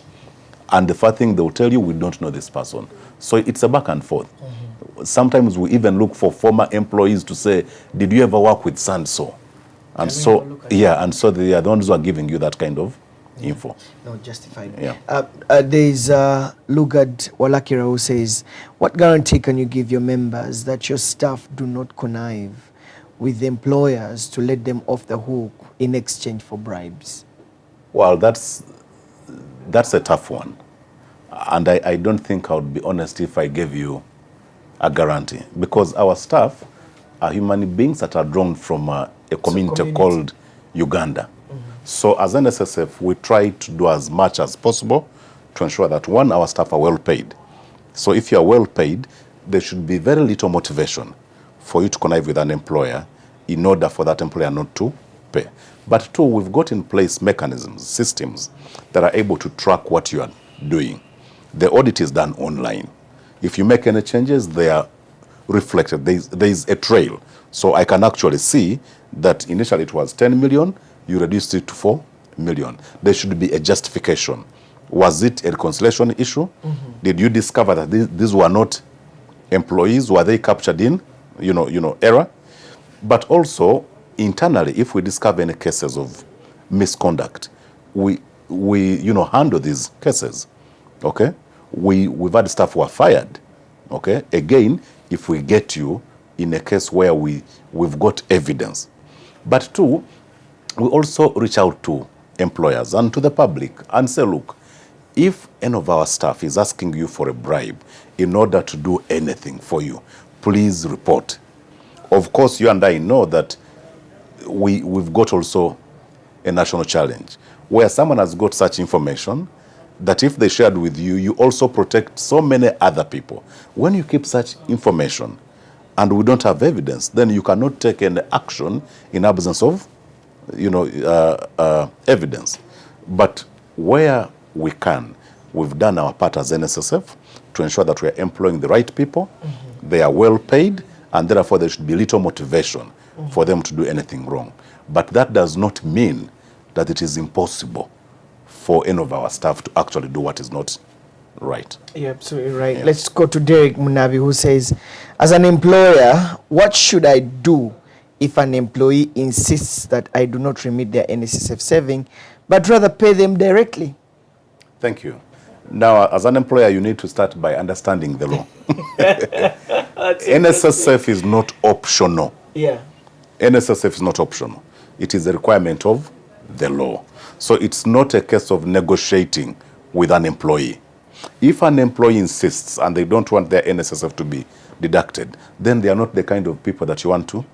And the first thing they will tell you, we don't know this person. So it's a back and forth. Sometimes we even look for former employees to say, did you ever work with so-and-so? And so, and so they are the ones who are giving you that kind of info. No, justified. Yeah. There's Lugard Walakira who says, what guarantee can you give your members that your staff do not connive with the employers to let them off the hook in exchange for bribes? Well, that's a tough one. And I don't think I would be honest if I gave you a guarantee, because our staff are human beings that are drawn from a community called Uganda. So as NSSF, we try to do as much as possible to ensure that, one, our staff are well paid. So if you are well paid, there should be very little motivation for you to connive with an employer in order for that employer not to pay. But two, we've got in place mechanisms, systems that are able to track what you are doing. The audit is done online. If you make any changes, they are reflected. There is a trail. So I can actually see that initially it was 10 million, you reduced it to 4 million. There should be a justification. Was it a reconciliation issue? Did you discover that these were not employees? Were they captured in, error? But also, internally, if we discover any cases of misconduct, we handle these cases. Okay, we've had staff who are fired. Okay, again, if we get you in a case where we've got evidence. But two, we also reach out to employers and to the public and say, look, if any of our staff is asking you for a bribe in order to do anything for you, please report. Of course, you and I know that we've got also a national challenge where someone has got such information that if they shared with you, you also protect so many other people. When you keep such information and we don't have evidence, then you cannot take any action in absence of evidence. But where we can, we've done our part as NSSF to ensure that we're employing the right people, they are well paid, and therefore there should be little motivation for them to do anything wrong. But that does not mean that it is impossible for any of our staff to actually do what is not right. You're absolutely right. Yeah. Let's go to Derek Munabi, who says, as an employer, what should I do if an employee insists that I do not remit their NSSF saving, but rather pay them directly? Thank you. Now, as an employer, you need to start by understanding the law. NSSF is not optional. Yeah. NSSF is not optional. It is a requirement of the law. So it's not a case of negotiating with an employee. If an employee insists and they don't want their NSSF to be deducted, then they are not the kind of people that you want to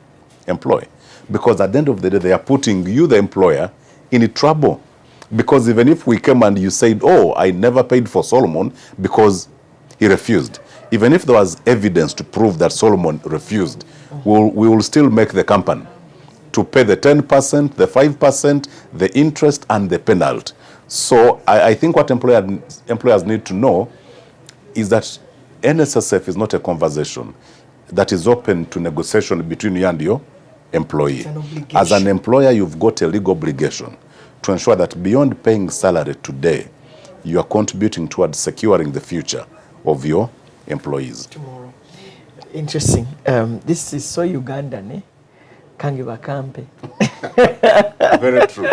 employ. Because at the end of the day, they are putting you, the employer, in trouble. Because even if we came and you said, oh, I never paid for Solomon because he refused, even if there was evidence to prove that Solomon refused, we will still make the company to pay the 10%, the 5%, the interest, and the penalty. So I think what employers need to know is that NSSF is not a conversation that is open to negotiation between you and your employee. As an employer, you've got a legal obligation to ensure that beyond paying salary today, you are contributing towards securing the future of your employees. Tomorrow. Interesting. This is so Ugandan, eh? Kangi bakampe. Very true.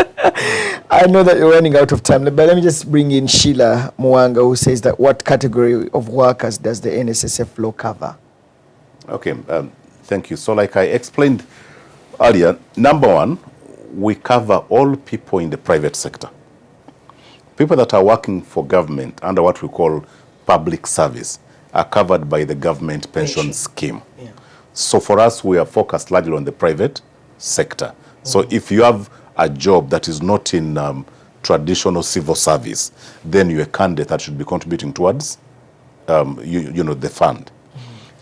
I know that you're running out of time, but let me just bring in Sheila Mwanga, who says that what category of workers does the NSSF law cover? Okay, thank you. So like I explained earlier, number one, we cover all people in the private sector. People that are working for government under what we call public service are covered by the government pension scheme. Yeah. So for us, we are focused largely on the private sector. So if you have a job that is not in traditional civil service, then you're a candidate that should be contributing towards the fund.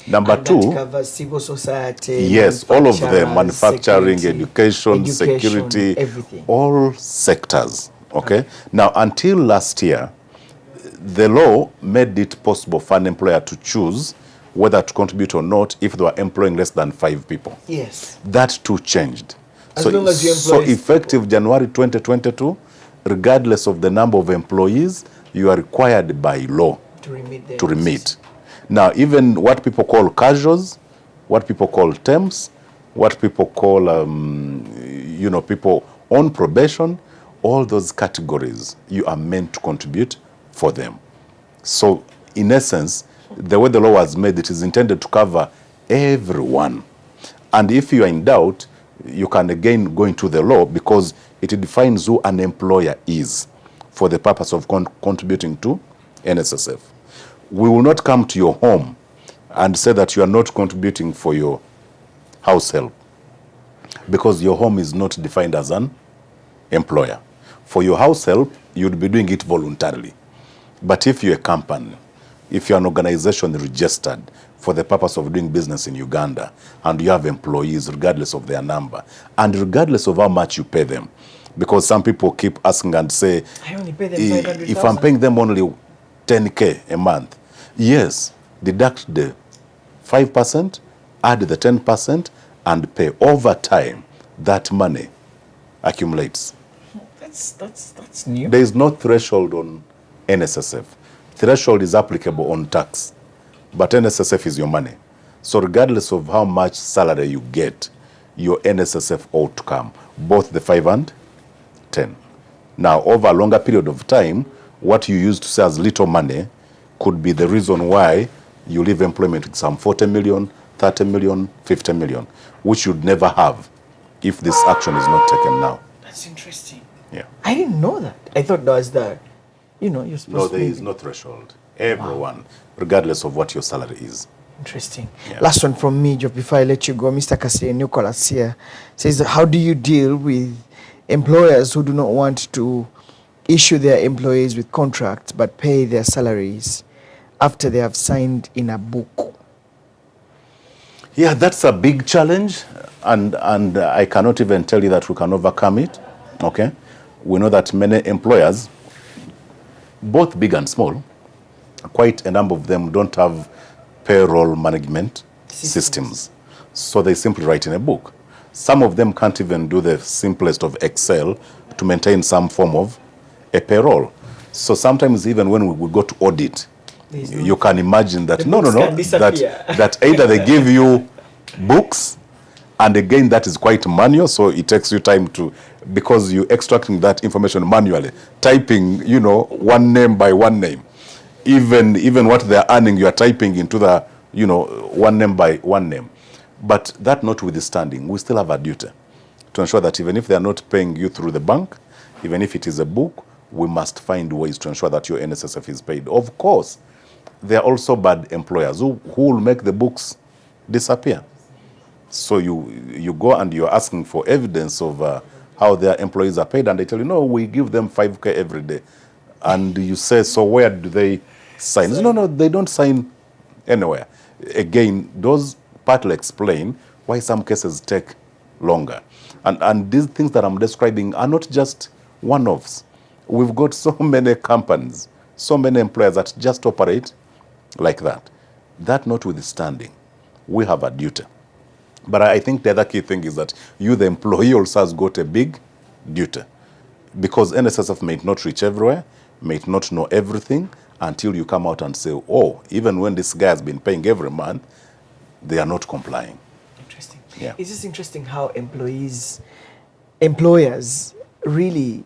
Number two, that covers civil society. Yes, all of them, manufacturing, education, security, everything. All sectors. Okay? Now, until last year, the law made it possible for an employer to choose whether to contribute or not if they were employing less than 5 people. Yes. That too changed. As long as you employ... So effective January 2022, regardless of the number of employees, you are required by law to remit. Now, even what people call casuals, what people call temps, what people call, people on probation, all those categories, you are meant to contribute for them. So, in essence, the way the law was made, it is intended to cover everyone. And if you are in doubt, you can again go into the law because it defines who an employer is for the purpose of contributing to NSSF. We will not come to your home and say that you are not contributing for your house help because your home is not defined as an employer. For your house help, you'd be doing it voluntarily. But if you're a company, if you're an organization registered for the purpose of doing business in Uganda and you have employees regardless of their number and regardless of how much you pay them, because some people keep asking and say, I only pay them 500,000. If I'm paying them only 10K a month, yes, deduct the 5%, add the 10%, and pay. Over time, that money accumulates. That's new. There is no threshold on NSSF. Threshold is applicable on tax, but NSSF is your money. So regardless of how much salary you get, your NSSF ought to come, both the 5 and 10. Now, over a longer period of time, what you used to say as little money could be the reason why you leave employment with some 40 million, 30 million, 50 million, which you'd never have if this action is not taken now. That's interesting. Yeah. I didn't know that. I thought that was the, you're supposed No, to. there is no threshold. Everyone, regardless of what your salary is. Interesting. Yeah. Last one from me, Joe, before I let you go. Mr. Cassier Nicholas here says, how do you deal with employers who do not want to issue their employees with contracts but pay their salaries after they have signed in a book? Yeah, that's a big challenge, and I cannot even tell you that we can overcome it. Okay, we know that many employers, both big and small, quite a number of them don't have payroll management systems. So they simply write in a book. Some of them can't even do the simplest of Excel to maintain some form of a payroll. So sometimes even when we go to audit, you can imagine that that either they give you books, and again that is quite manual, so it takes you time to, because you're extracting that information manually, typing one name by one name, even what they're earning you are typing into the one name by one name. But that notwithstanding, we still have a duty to ensure that even if they are not paying you through the bank, even if it is a book, we must find ways to ensure that your NSSF is paid. Of course, there are also bad employers who will make the books disappear. So you go and you're asking for evidence of how their employees are paid, and they tell you, no, we give them 5K every day. And you say, so where do they sign? No, they don't sign anywhere. Again, those partly explain why some cases take longer. And these things that I'm describing are not just one-offs. We've got so many companies, so many employers that just operate like that. That notwithstanding, we have a duty. But I think the other key thing is that you, the employee, also has got a big duty. Because NSSF may not reach everywhere, may not know everything, until you come out and say, oh, even when this guy has been paying every month, they are not complying. Interesting. Yeah. It's just interesting how employers really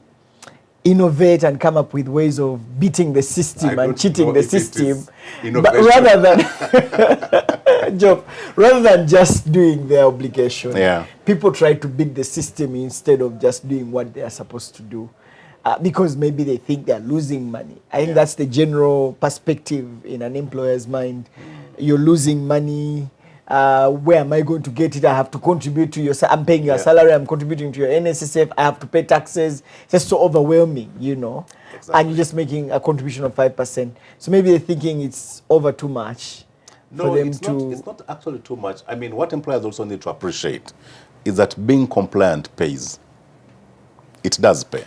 innovate and come up with ways of beating the system and cheating the system. But rather than Job, rather than just doing their obligation, people try to beat the system instead of just doing what they are supposed to do. Because maybe they think they're losing money. I think that's the general perspective in an employer's mind. You're losing money. Where am I going to get it? I have to contribute to your I'm paying your salary, I'm contributing to your NSSF, I have to pay taxes. It's just so overwhelming, Exactly. And you're just making a contribution of 5%. So maybe they're thinking it's over too much. No, it's not actually too much. I mean, what employers also need to appreciate is that being compliant pays. It does pay.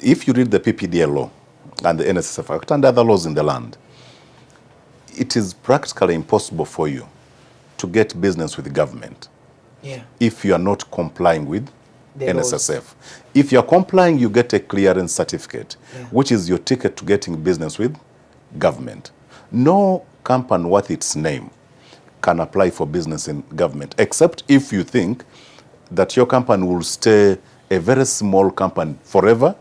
If you read the PPDA law and the NSSF Act and other laws in the land, it is practically impossible for you to get business with the government if you are not complying with the NSSF. Laws. If you are complying, you get a clearance certificate, which is your ticket to getting business with government. No company worth its name can apply for business in government, except if you think that your company will stay a very small company forever.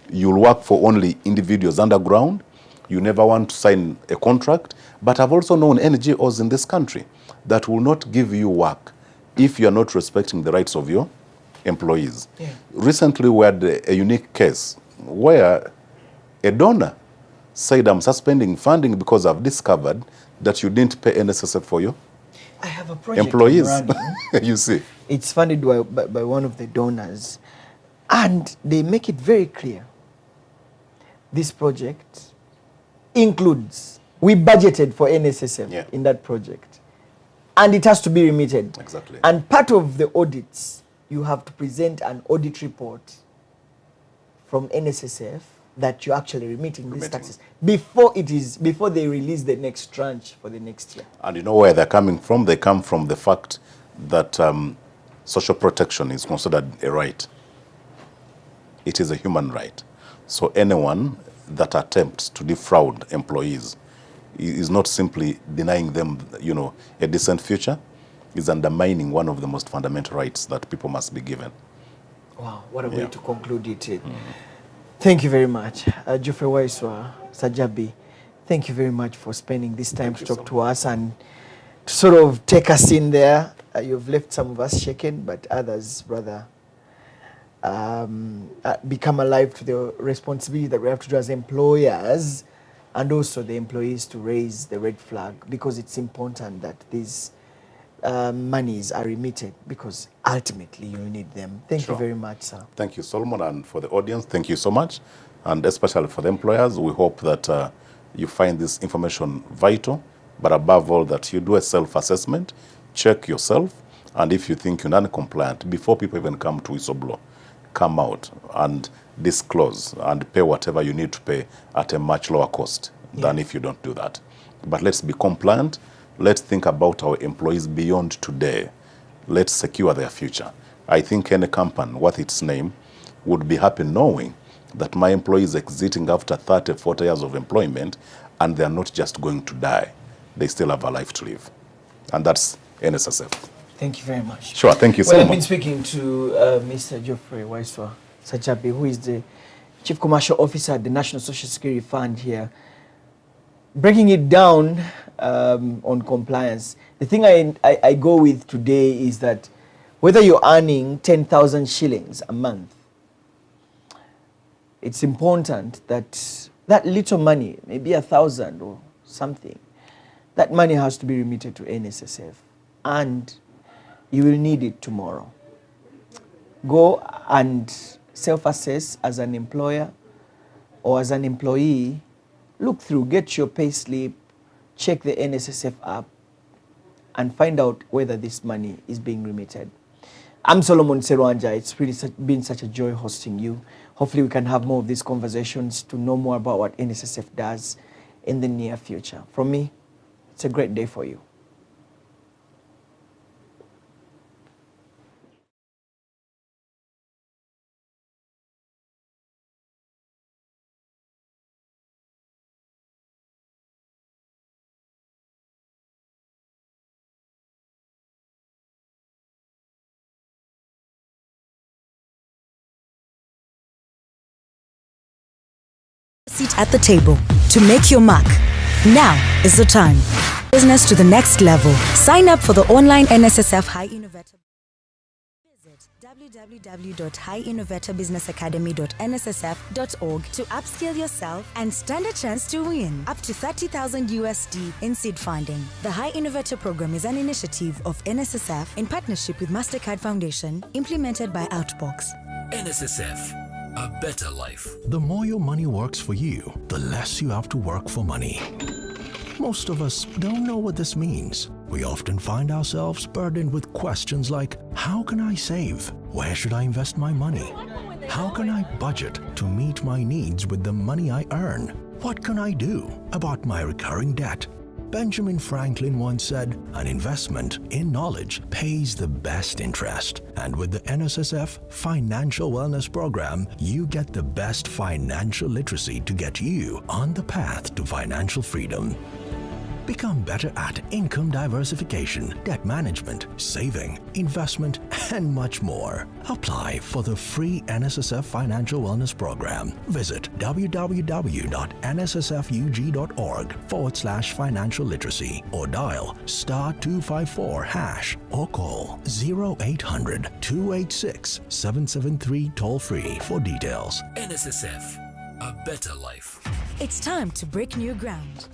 You'll work for only individuals underground. You never want to sign a contract. But I've also known NGOs in this country that will not give you work if you're not respecting the rights of your employees. Recently, we had a unique case where a donor said, I'm suspending funding because I've discovered that you didn't pay NSSF for your I have a project employees. You see. It's funded by one of the donors. And they make it very clear. This project includes, we budgeted for NSSF in that project. And it has to be remitted. Exactly. And part of the audits, you have to present an audit report from NSSF that you're actually remitting these taxes before they release the next tranche for the next year. And you know where they're coming from? They come from the fact that social protection is considered a right. It is a human right. So anyone that attempts to defraud employees is not simply denying them, a decent future, is undermining one of the most fundamental rights that people must be given. Wow, what a way to conclude it. Thank you very much. Geoffrey Waiswa, Sajabi, thank you very much for spending this time to talk to us and to sort of take us in there. You've left some of us shaken, but others rather become alive to the responsibility that we have to do as employers and also the employees to raise the red flag, because it's important that these monies are remitted, because ultimately you need them. Thank you very much, sir. Thank you, Solomon, and for the audience, thank you so much. And especially for the employers, we hope that you find this information vital, but above all that you do a self-assessment, check yourself, and if you think you're non-compliant, before people even come to whistleblow, come out and disclose and pay whatever you need to pay at a much lower cost than if you don't do that. But let's be compliant. Let's think about our employees beyond today. Let's secure their future. I think any company worth its name would be happy knowing that my employee is exiting after 30, 40 years of employment, and they're not just going to die. They still have a life to live. And that's NSSF. Thank you very much. Sure, thank you so much. much. I've been speaking to Mr. Geoffrey Waiswa Sajabi, who is the Chief Commercial Officer at the National Social Security Fund here. Breaking it down on compliance, the thing I go with today is that whether you're earning 10,000 shillings a month, it's important that that little money, maybe 1,000 or something, that money has to be remitted to NSSF, and you will need it tomorrow. Go and self-assess as an employer or as an employee. Look through, get your pay slip, check the NSSF app, and find out whether this money is being remitted. I'm Solomon Serwanja. It's really been such a joy hosting you. Hopefully we can have more of these conversations to know more about what NSSF does in the near future. From me, it's a great day for you. Seat at the table to make your mark. Now is the time. Business to the next level. Sign up for the online NSSF High Innovator. Visit www.highinnovatorbusinessacademy.nssf.org to upskill yourself and stand a chance to win up to 30,000 USD in seed funding. The High Innovator program is an initiative of NSSF in partnership with MasterCard Foundation, implemented by Outbox. NSSF. A better life. The more your money works for you, the less you have to work for money. Most of us don't know what this means. We often find ourselves burdened with questions like, how can I save? Where should I invest my money? How can I budget to meet my needs with the money I earn? What can I do about my recurring debt? Benjamin Franklin once said, an investment in knowledge pays the best interest. And with the NSSF Financial Wellness Program, you get the best financial literacy to get you on the path to financial freedom. Become better at income diversification, debt management, saving, investment, and much more. Apply for the free NSSF Financial Wellness Program. Visit www.nssfug.org/financial literacy or dial *254# or call 0800 286 773 toll free for details. NSSF, a better life. It's time to break new ground.